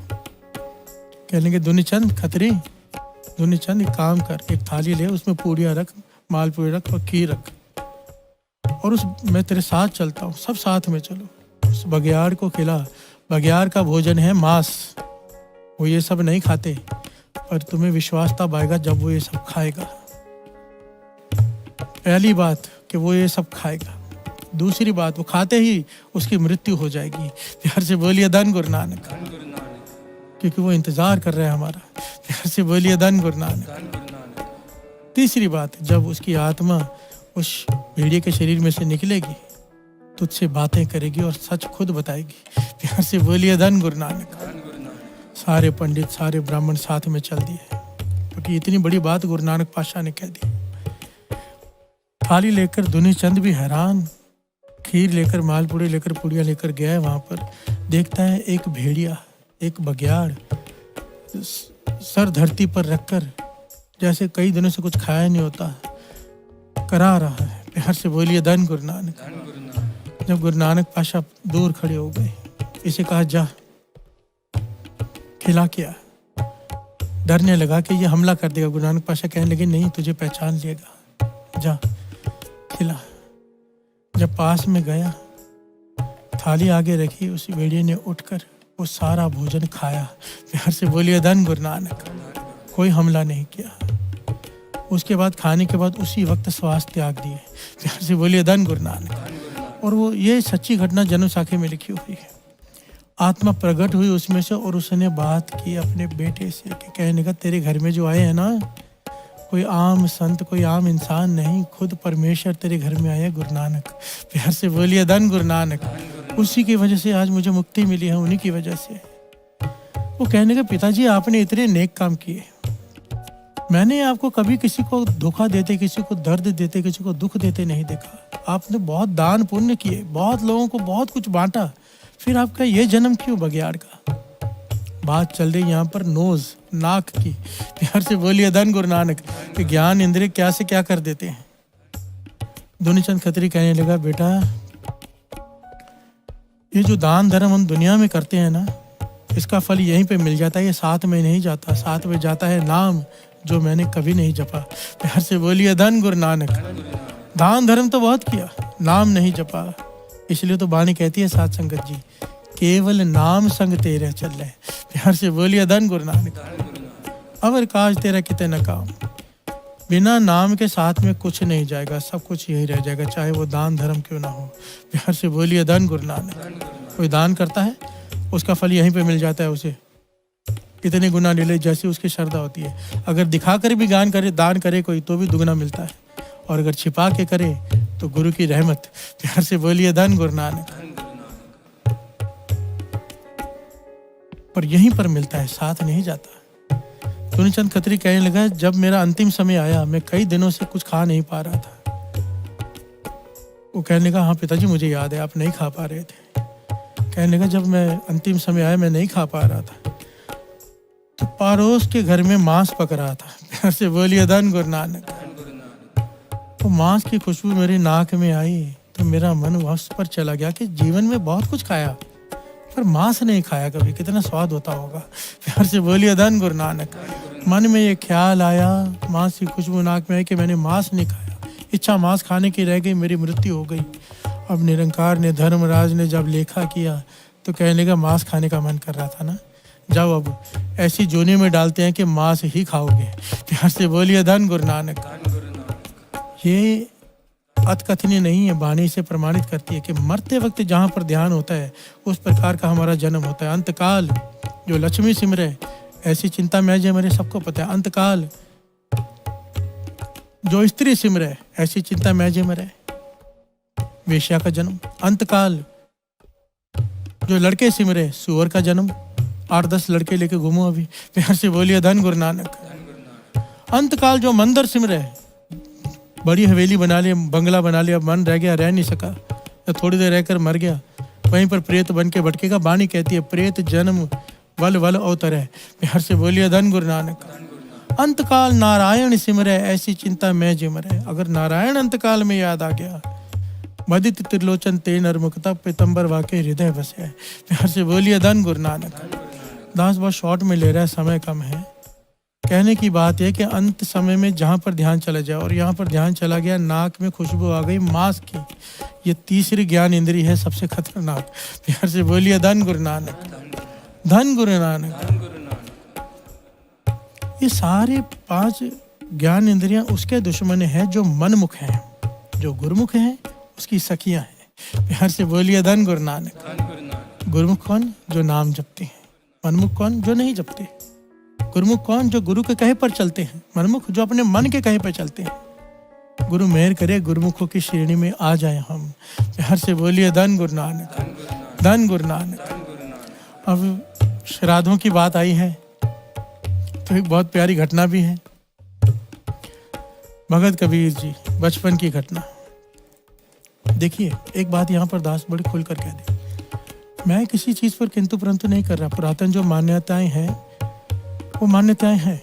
कहने लगे, दुनीचंद खत्री, दुनीचंद एक काम कर, एक थाली ले, उसमें पूड़ियाँ रख, मालपुड़ी रख और खीर रख, और मैं तेरे साथ चलता हूँ, सब साथ में चलो। उस बघियाड़ को खिला। बघियाड़ का भोजन है मांस, वो ये सब नहीं खाते, पर तुम्हें विश्वास तब आएगा जब वो ये सब खाएगा। पहली बात कि वो ये सब खाएगा, दूसरी बात वो खाते ही उसकी मृत्यु हो जाएगी। प्यार से बोलिए, धन गुरु नानक। क्योंकि वो इंतजार कर रहा है हमारा। प्यार से बोलिए, धन गुरु नानक। तीसरी बात, जब उसकी आत्मा उस भेड़िए के शरीर में से निकलेगी, तुझसे बातें करेगी और सच खुद बताएगी। प्यार से बोलिए, धन गुरु नानक। सारे पंडित, सारे ब्राह्मण साथ में चल दिए, क्योंकि इतनी बड़ी बात गुरु नानक पातशाह ने कह दी। थाली लेकर दुनीचंद भी हैरान, खीर लेकर, मालपुड़ी लेकर, पुड़िया लेकर गया है। वहां पर देखता है एक भेड़िया, एक बघियाड़ सर धरती पर रखकर, जैसे कई दिनों से कुछ खाया नहीं होता, करा रहा है। प्यार से बोलिए, धन गुरु नानक। जब गुरु नानक पातशाह दूर खड़े हो गए, इसे कहा, जा खिला क्या। डरने लगा कि ये हमला कर देगा। गुरु नानक पातशाह कहने लगे, नहीं, तुझे पहचान लेगा, जा खिला। जब पास में गया, थाली आगे रखी, उस भेड़िए ने उठकर वो सारा भोजन खाया। प्यार से बोलिए, धन गुरु नानक। कोई हमला नहीं किया। उसके बाद खाने के बाद उसी वक्त श्वास त्याग दिए। प्यार से बोलिए, धन गुरु नानक। और वो ये सच्ची घटना जन्म साखे में लिखी हुई है। आत्मा प्रकट हुई उसमें से और उसने बात की अपने बेटे से कि कहने का, तेरे घर में जो आए हैं ना, कोई आम संत, कोई आम इंसान नहीं, खुद परमेश्वर तेरे घर में आया, गुरु नानक। प्यार से बोलिए, धन गुरु नानक। उसी की वजह से आज मुझे मुक्ति मिली है, उन्हीं की वजह से। वो कहने का, पिताजी आपने इतने नेक काम किए, मैंने आपको कभी किसी को धोखा देते, किसी को दर्द देते, किसी को दुख देते नहीं देखा। आपने बहुत दान पुण्य किए, बहुत लोगों को बहुत कुछ बांटा, फिर आपका ये जन्म क्यों बघियाड़ का? बात चल रही यहाँ पर नोज, नाक की। प्यार से बोलिए, धन गुरु नानक। कि ज्ञान इंद्रिय क्या से क्या कर देते हैं। दुनीचंद खत्री कहने लगा, बेटा ये जो दान धर्म हम दुनिया में करते हैं ना, इसका फल यहीं पे मिल जाता है, ये साथ में नहीं जाता। साथ में जाता है नाम, जो मैंने कभी नहीं जपा। प्यार से बोलिए, धन गुरु नानक। दान धर्म तो बहुत किया, नाम नहीं जपा। इसलिए तो बानी कहती है साध संगत जी, केवल नाम संग तेरे चल रहे। प्यार से बोलिए, धन गुरु नानक। अवर काज तेरा किते न काम। बिना नाम के साथ में कुछ नहीं जाएगा, सब कुछ यही रह जाएगा, चाहे वो दान धर्म क्यों ना हो। प्यार से बोलिए, धन गुरु नानक। कोई दान करता है, उसका फल यहीं पे मिल जाता है उसे। इतने गुना ले ले जैसी उसकी श्रद्धा होती है। अगर दिखाकर भी दान करे कोई तो भी दुगना मिलता है, और अगर छिपा के करे तो गुरु की रहमत। प्यार से बोलिए धन गुरु नानक। पर यहीं पर मिलता है, साथ नहीं जाता। चुनीचंद खत्री कहने लगा, जब मेरा अंतिम समय आया, मैं कई दिनों से कुछ खा नहीं पा रहा था। वो कहने लगा, हाँ पिताजी मुझे याद है, आप नहीं खा पा रहे थे। कहने लगा, जब मैं अंतिम समय आया, मैं नहीं खा पा रहा था, तो पड़ोस के घर में मांस पक रहा था। प्यार से बोलिए धन गुरु नानक। तो मांस की खुशबू मेरी नाक में आई तो मेरा मन उस पर चला गया कि जीवन में बहुत कुछ खाया पर मांस नहीं खाया कभी, कितना स्वाद होता होगा। प्यार से बोलिए धन गुरु नानक। मन में ये ख्याल आया, मांस की खुशबू नाक में आई कि मैंने मांस नहीं खाया, इच्छा मांस खाने की रह गई, मेरी मृत्यु हो गई। अब निरंकार ने, धर्मराज ने जब लेखा किया तो कहने का मांस खाने का मन कर रहा था ना, जाओ अब ऐसी जोनी में डालते हैं कि मांस ही खाओगे। प्यार से बोलिए धन गुरु नानक। ये अतकथनीय नहीं है, वाणी से प्रमाणित करती है कि मरते वक्त जहाँ पर ध्यान होता है उस प्रकार का हमारा जन्म होता है। अंतकाल जो लक्ष्मी सिमरे ऐसी चिंता में जो मेरे सबको पता है। अंतकाल जो स्त्री सिमरे ऐसी चिंता में जो मरे, वेश्या का जन्म। अंतकाल जो लड़के सिमरे, सुअर का जन्म। 8-10 लड़के लेके घूमो अभी। प्यार से बोलिए धन गुरु नानक। अंतकाल जो मंदिर सिमरे, बड़ी हवेली बना ली, बंगला बना लिया, मन रह गया, रह नहीं सका, या थोड़ी देर रहकर मर गया, वहीं पर प्रेत बन के भटकेगा। वाणी कहती है, प्रेत जन्म वल वल अवतरे। प्यार से बोलिए धन गुरु नानक। अंतकाल नारायण सिमरे ऐसी चिंता में जिमरे। अगर नारायण अंतकाल में याद आ गया, मदित त्रिलोचन ते नरमुखता पितंबर वाके हृदय बसे। प्यार से बोलिए धन गुरु नानक। दास बहुत शॉर्ट में ले रहा है, समय कम है। कहने की बात है कि अंत समय में जहाँ पर ध्यान चला जाए, और यहाँ पर ध्यान चला गया, नाक में खुशबू आ गई मांस की, ये तीसरी ज्ञान इंद्री है सबसे खतरनाक। प्यार से बोलिए धन गुरु नानक। धन गुरु नानक। ये सारे 5 ज्ञान इंद्रियां उसके दुश्मन हैं जो मनमुख हैं, जो गुरुमुख हैं उसकी सखियां हैं। प्यार से बोलिए धन गुरु नानक। गुरुमुख कौन? जो नाम जपते हैं। मनमुख कौन? जो नहीं जपते। गुरुमुख कौन? जो गुरु के कहे पर चलते हैं। मनमुख जो अपने मन के कहे पर चलते हैं। गुरु मेहर करे गुरुमुखों की श्रेणी में आ जाए हम। प्यार से बोलिए धन गुरु नानक। धन गुरु नानक। अब श्राद्धों की बात आई है तो एक बहुत प्यारी घटना भी है। भगत कबीर जी बचपन की घटना। देखिए एक बात यहाँ पर दास बड़ी खुल कर कह दे, मैं किसी चीज पर किंतु परंतु नहीं कर रहा। पुरातन जो मान्यताएं हैं वो मान्यताएं हैं,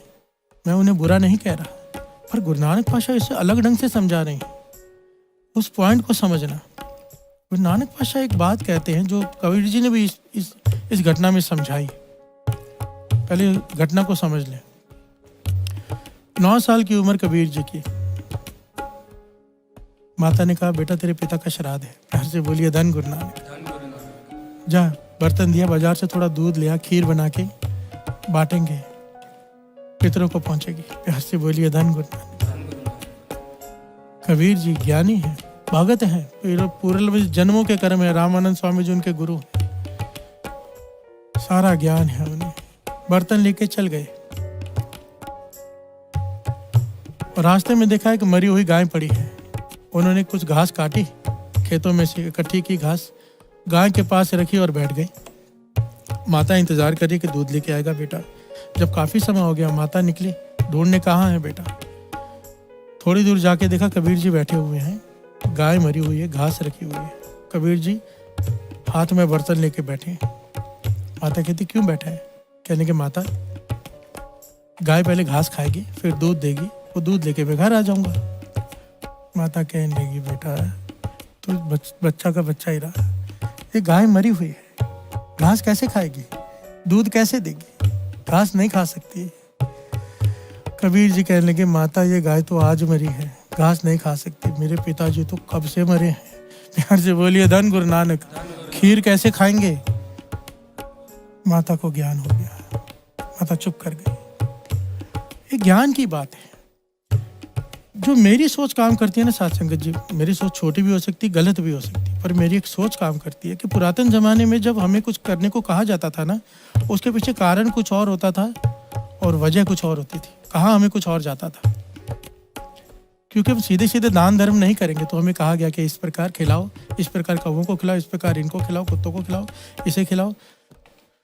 मैं उन्हें बुरा नहीं कह रहा, पर गुरु नानक पातशाह इसे अलग ढंग से समझा रहे हैं। उस पॉइंट को समझना। गुरु नानक पातशाह एक बात कहते हैं जो कबीर जी ने भी इस घटना में समझाई। पहले घटना को समझ लें। 9 साल की उम्र कबीर जी की। माता ने कहा, बेटा तेरे पिता का श्राद्ध है। प्यार से बोलिए धन गुरु नानक। जा बर्तन दिया, बाजार से थोड़ा दूध लिया, खीर बना के बांटेंगे, पितरों को पहुंचेगी। प्यार से बोलिए धन गुरु नानक। कबीर जी ज्ञानी है, भगत है, पूर्व जन्मों के कर्म है। रामानंद स्वामी जी उनके गुरु हैं, सारा ज्ञान है उन्हें। बर्तन लेके चल गए और रास्ते में देखा है कि मरी हुई गाय पड़ी है। उन्होंने कुछ घास काटी, खेतों में से इकट्ठी की घास गाय के पास रखी और बैठ गई। माता इंतजार करी कि दूध लेके आएगा बेटा। जब काफी समय हो गया, माता निकली, ढूंढने कहाँ है बेटा। थोड़ी दूर जाके देखा कबीर जी बैठे हुए हैं, गाय मरी हुई है, घास रखी हुई है। कबीर जी हाथ में बर्तन लेके बैठे हैं। माता कहती क्यों बैठा है? कहने के माता गाय पहले घास खाएगी फिर दूध देगी, वो दूध लेके मैं घर आ जाऊंगा। माता कहने लगी बेटा तो बच्चा का बच्चा ही रहा, ये गाय मरी हुई है, घास कैसे खाएगी, दूध कैसे देगी, घास नहीं खा सकती। कबीर जी कहने लगे माता ये गाय तो आज मरी है, घास नहीं खा सकती, मेरे पिताजी तो कब से मरे हैं। प्यार से बोलिए धन गुरु नानक। खीर कैसे खाएंगे? माता को ज्ञान हो गया, माता चुप कर गई। ये ज्ञान की बात है। जो मेरी सोच काम करती है ना साथ संगत जी, मेरी सोच छोटी भी हो सकती, गलत भी हो सकती, पर मेरी एक सोच काम करती है कि पुरातन ज़माने में जब हमें कुछ करने को कहा जाता था ना, उसके पीछे कारण कुछ और होता था और वजह कुछ और होती थी। कहाँ हमें कुछ और जाता था, क्योंकि हम सीधे सीधे दान धर्म नहीं करेंगे। तो हमें कहा गया कि इस प्रकार खिलाओ, इस प्रकार कौवों को खिलाओ, इस प्रकार इनको खिलाओ, कुत्तों को खिलाओ, इसे खिलाओ।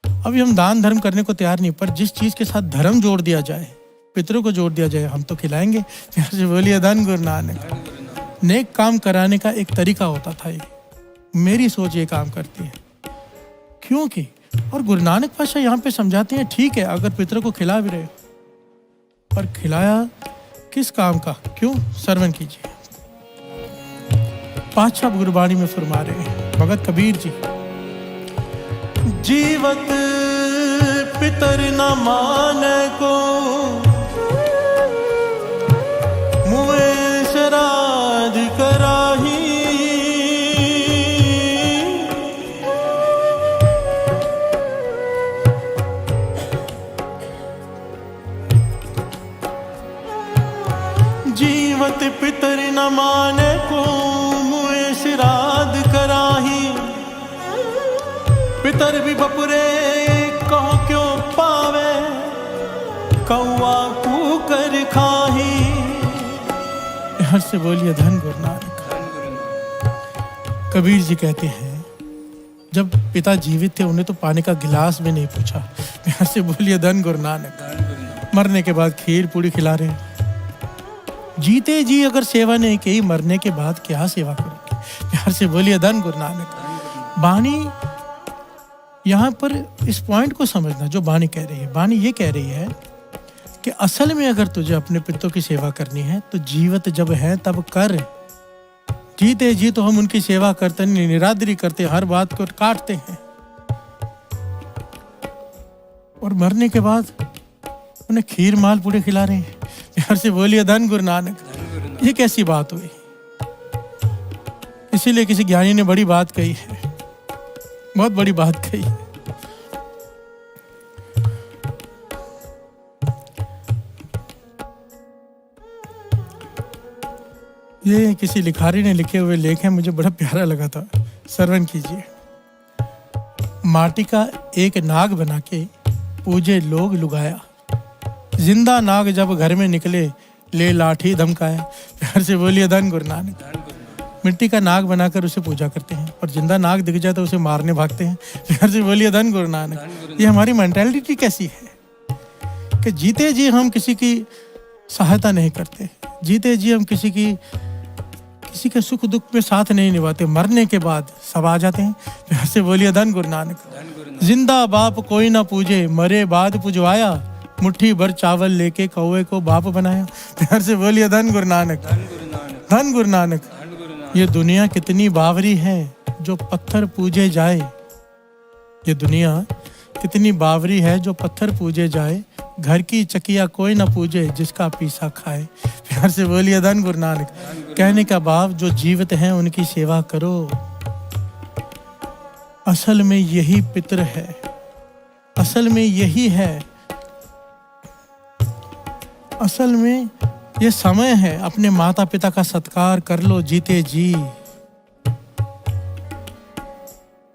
अभी हम दान धर्म करने को तैयार नहीं, पर जिस चीज़ के साथ धर्म जोड़ दिया जाए, पितरों को जोड़ दिया जाए, हम तो खिलाएंगे। प्यार से बोलिए धन गुरु नानक। नेक काम कराने का एक तरीका होता था, ये मेरी सोच ये काम करती है। क्योंकि और गुरु नानक पातशाह यहाँ पे समझाते हैं, ठीक है अगर पितरों को खिला भी रहे हो, पर खिलाया किस काम का, क्यों? श्रवण कीजिए। पातशाह गुरबाणी में फरमा रहे हैं भगत कबीर जी, जीवत पितर न माने को, मुए श्राद्ध कराही। जीवत पितर न माने को, मुए श्राद्ध कराही। पितर भी बपुरे कहो क्यों पावे, कौआ कूकर खाही। हर से बोलिए धन गुरु नानक। कबीर जी कहते हैं जब पिता जीवित थे उन्हें तो पानी का गिलास भी नहीं पूछा। प्यार से बोलिए धन गुरु नानक। मरने के बाद खीर पूड़ी खिला रहे हैं। जीते जी अगर सेवा नहीं की, मरने के बाद क्या सेवा करोगे? प्यार से बोलिए धन गुरु नानक। बानी यहाँ पर इस पॉइंट को समझना जो बानी कह रही है। बानी ये कह रही है कि असल में अगर तुझे अपने पितरों की सेवा करनी है तो जीवित जब है तब कर। जीते जी तो हम उनकी सेवा करते नहीं, निरादरी करते, हर बात को काटते हैं, और मरने के बाद उन्हें खीर माल पूड़े खिला रहे हैं। प्यार से बोलिए धन गुरु नानक। ये कैसी बात हुई? इसीलिए किसी ज्ञानी ने बड़ी बात कही है, बहुत बड़ी बात कही है। ये किसी लिखारी ने लिखे हुए लेख है, मुझे बड़ा प्यारा लगा था, श्रवण कीजिए। माटी का एक नाग बना के पूजे लोग लुगाया, जिंदा नाग जब घर में निकले ले लाठी धमकाया। प्यार से बोलिए धन गुरु नानक। मिट्टी का नाग बनाकर उसे पूजा करते हैं और जिंदा नाग दिख जाए तो उसे मारने भागते हैं। प्यार से बोलिए धन गुरु नानक। ये हमारी मेंटालिटी कैसी है कि जीते जी हम किसी की सहायता नहीं करते, जीते जी हम किसी के सुख दुख में साथ नहीं निभाते, मरने के बाद सब आ जाते हैं। प्यार से बोलिए धन गुरु नानक। जिंदा बाप कोई ना पूजे, मरे बाद पुजवाया, मुट्ठी भर चावल लेके कौवे को बाप बनाया। प्यार से बोलिए धन गुरु नानक। धन गुरु नानक। ये दुनिया कितनी बावरी है जो पत्थर पूजे जाए, ये दुनिया कितनी बावरी है जो पत्थर पूजे जाए, घर की चकिया कोई ना पूजे जिसका पीसा खाए। प्यार से बोलिए धन गुरु नानक। कहने का भाव जो जीवित हैं उनकी सेवा करो। असल में यही पितर है, असल में यही है, असल में ये समय है, अपने माता पिता का सत्कार कर लो जीते जी।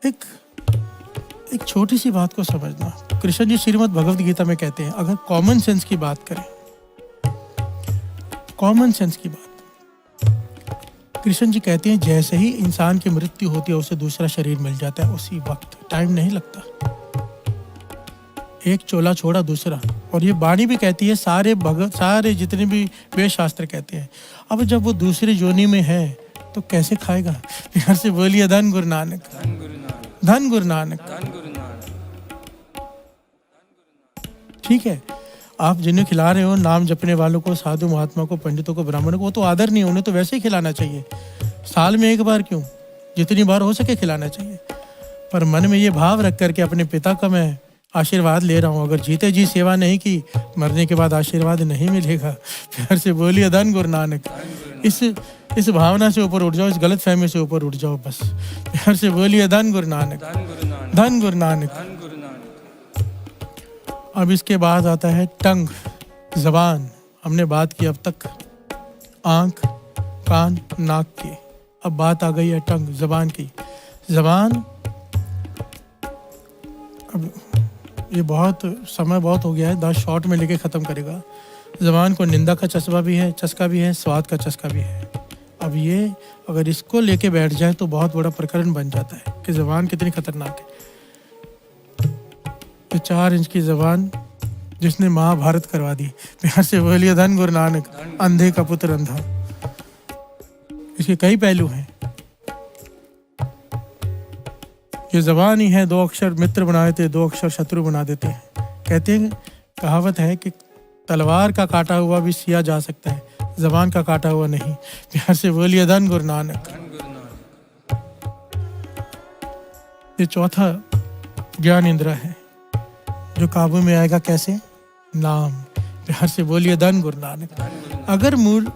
एक छोटी सी बात को समझना। कृष्ण जी श्रीमद् भगवद गीता में कहते हैं, अगर कॉमन सेंस की बात करें, कॉमन सेंस की बात, कृष्ण जी कहते हैं जैसे ही इंसान की मृत्यु होती है उसे दूसरा शरीर मिल जाता है, उसी वक्त, टाइम नहीं लगता। एक चोला छोड़ा दूसरा। और ये बाणी भी कहती है, सारे जितने भी वेद शास्त्र कहते हैं, अब जब वो दूसरी योनि में है तो कैसे खाएगा? प्यार से बोलिए धन गुरु नानक। धन गुरु नानक। ठीक है, आप जिन्हें खिला रहे हो, नाम जपने वालों को, साधु महात्मा को, पंडितों को, ब्राह्मणों को, वो तो आदर नहीं है, उन्हें तो वैसे ही खिलाना चाहिए। साल में एक बार क्यों, जितनी बार हो सके खिलाना चाहिए। पर मन में ये भाव रख करके अपने पिता का मैं आशीर्वाद ले रहा हूँ, अगर जीते जी सेवा नहीं की, मरने के बाद आशीर्वाद नहीं मिलेगा। प्यार से बोलिए धन गुरु नानक। इस भावना से ऊपर उठ जाओ, इस गलत फहमी से ऊपर उठ जाओ बस। प्यार से बोलिए धन गुरु नानक। धन गुरु नानक। अब इसके बाद आता है टंग, जबान। हमने बात की अब तक आंख, कान, नाक की। अब बात आ गई है टंग, जबान की। जबान, अब ये बहुत समय बहुत हो गया है, 10 शॉर्ट में लेके ख़त्म करेगा। जबान को निंदा का चस्का भी है, स्वाद का चस्का भी है। अब ये अगर इसको लेके बैठ जाए तो बहुत बड़ा प्रकरण बन जाता है कि जबान कितनी खतरनाक है। ये 4 इंच की जबान जिसने महाभारत करवा दी। प्यार से बोलिए धन गुरु नानक, अंधे का पुत्र अंधा। इसके कई पहलू हैं। ये जबान ही है, 2 अक्षर मित्र बना देते, 2 अक्षर शत्रु बना देते हैं। कहते हैं, कहावत है कि तलवार का काटा हुआ भी सिया जा सकता है, जबान का काटा हुआ नहीं। प्यार से बोलिए धन गुरु नानक। ये चौथा ज्ञान इंद्र है जो काबू में आएगा कैसे? नाम। प्यार से बोलिए धन गुरु नानक। अगर मूल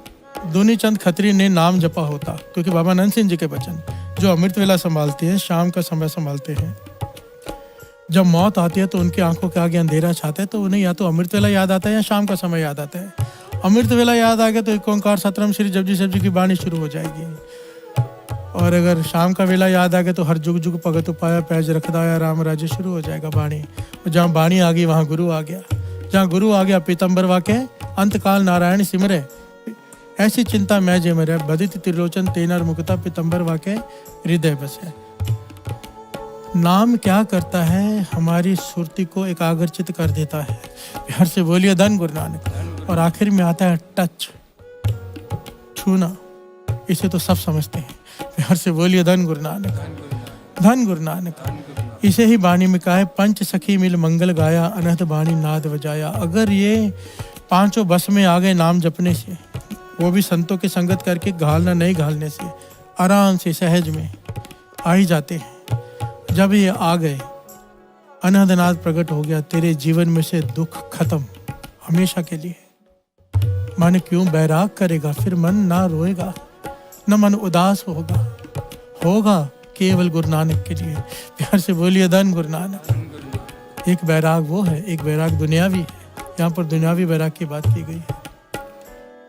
दूनी चंद खत्री ने नाम जपा होता, क्योंकि बाबा नंद सिंह जी के बचन जो अमृत वेला संभालते हैं, शाम का समय संभालते हैं, जब मौत आती है तो उनकी आंखों के आगे अंधेरा छाता है, तो उन्हें या तो अमृत वेला याद आता है या शाम का समय याद आता है। अमृत वेला याद आ गया तो एक ओंकार सतरम श्री जपजी शिव जी की वाणी शुरू हो जाएगी। और अगर शाम का वेला याद आ गया तो हर जुग जुग भगत उपाया पैज रखदाया राम राज्य शुरू हो जाएगा वाणी। जहाँ वाणी आ गई वहाँ गुरु आ गया, जहाँ गुरु आ गया पीतम्बर वाके अंतकाल नारायण सिमरे। ऐसी चिंता मैं जे मेरे बदित त्रिलोचन तेनर मुक्ता पीतम्बर वाके हृदय बसे। नाम क्या करता है? हमारी सुरती को एकाग्रचित कर देता है। प्यार से बोलिए धन गुरु नानक। और आखिर में आता है टच, छूना। इसे तो सब समझते हैं। प्यार से बोलिए धन गुरु नानक, धन गुरु नानक। इसे ही बाणी में कहा है, पंच सखी मिल मंगल गाया, अनहद बाणी नाद बजाया। अगर ये 5 बस में आ गए नाम जपने से, वो भी संतों की संगत करके, घालना नहीं घालने से, आराम से सहज में आ ही जाते हैं। जब ये आ गए, अनहद नाद प्रकट हो गया, तेरे जीवन में से दुख खत्म हमेशा के लिए। मन क्यों बैराग करेगा, फिर मन ना रोएगा, न मन उदास होगा केवल गुरु नानक के लिए। प्यार से बोलिए धन गुरु नानक। एक बैराग वो है, एक बैराग दुनियावी है। यहाँ पर दुनियावी बैराग की बात की गई है।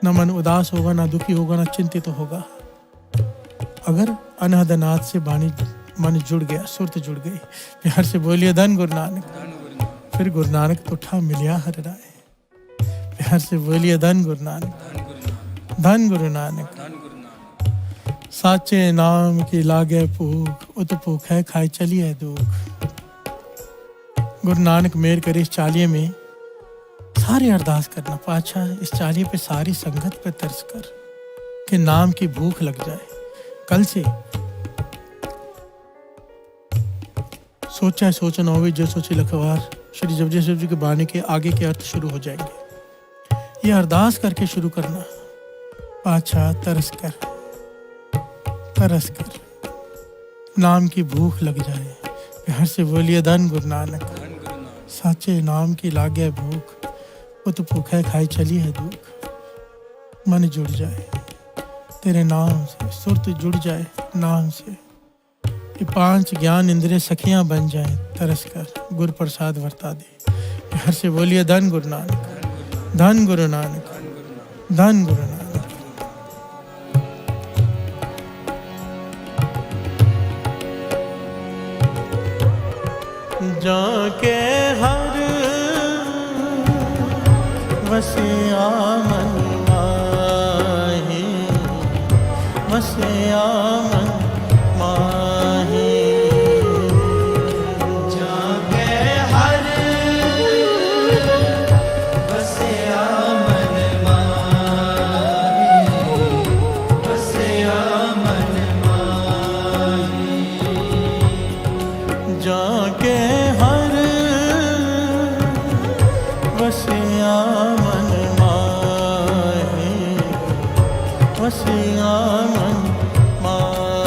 न मन उदास होगा, ना दुखी होगा, ना चिंतित होगा। अगर अनहद नाद से बाणी मन जुड़ गया, सुरत जुड़ गई। प्यार से बोलिए धन गुरु नानक। फिर गुरु नानक तो उठा मिलिया हर राय। प्यार से बोलिए धन गुरु नानक, धन गुरु नानक। साचे नाम की लागे भूख, उत भूख है खाए चलिए दुख। गुरु नानक मेहर करे इस चालिये में सारी अरदास करना। पाछा इस चालिये पे सारी संगत पे तरस कर कि नाम की भूख लग जाए। कल से सोचना हो जो सोची लखवार श्री जपजी शिव जी की बाणी के आगे के अर्थ शुरू हो जाएंगे। ये अरदास करके शुरू करना। पाछा तरस कर नाम की भूख लग जाए। प्यार से बोलिए धन गुरु नानक। साचे नाम की लागे भूख, उत भूखे खाई चली है दुख। मन जुड़ जाए तेरे नाम से, सुरत जुड़ जाए नाम से। ये 5 ज्ञान इंद्रिय सखियां बन जाए, तरस कर गुरु प्रसाद वर्ता दे। प्यार से बोलिए धन गुरु नानक, धन गुरु नानक, धन गुरु नानक। जाके हर वसिया मन माही, वसिया मन माही। जाके हर बसिया मन माही, बसिया मन माही। जाके हर वसिया मन माही, वसिया मन माही।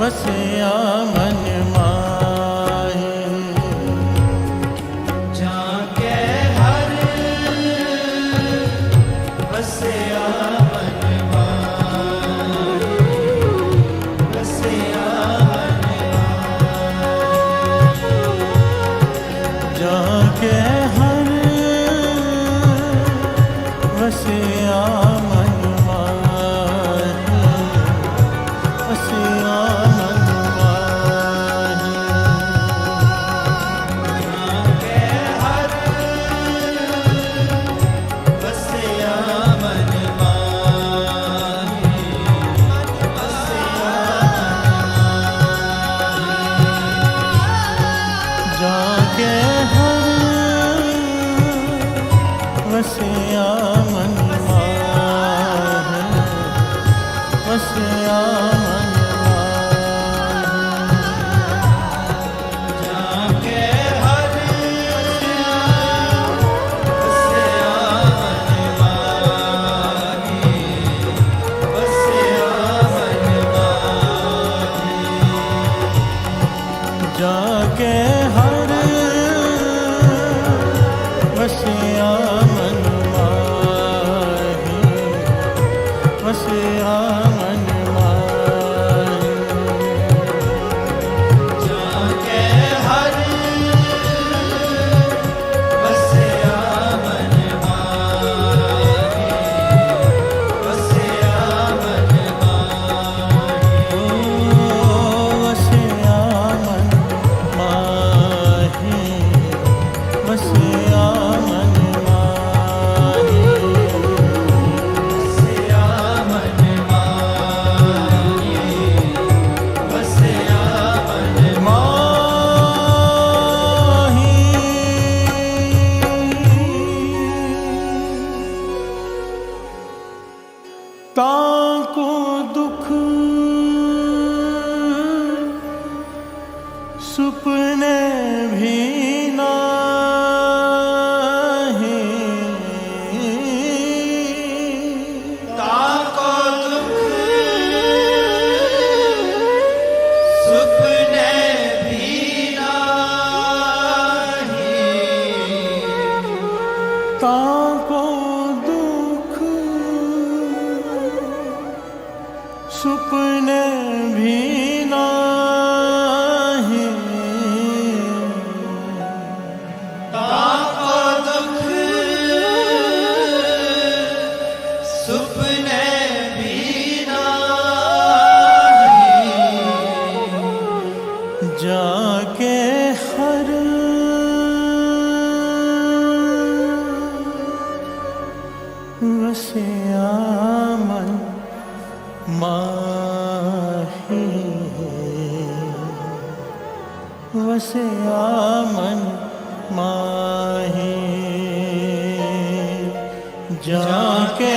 वसया मन माहे। जाके हर वसया मन माहे, वसया मन माहे। जाके हर वसया मन माहे, वसया मन माहे। जाके हर वसया मन माहे, वसया जाके हर वसया मन माहे, वसया मन माहे। जाके हर वसया मन माहे, वसया मन माहे। जाके हर वसया मन माहे, वसया मन माहे। जाके हर वसया मन माहे, वसया मन माहे। वसया मन माहे, वसया मन माहे। वसया मन माहे, वसया मन ताको दुख सुपने भी नाही। ताको दुख सुपने भी नाही। ताको दुख सुपने भी नाही। ताको दुख सुपने भी नाही। जाके हर वसया मन माहे, वसया मन माहे। जाके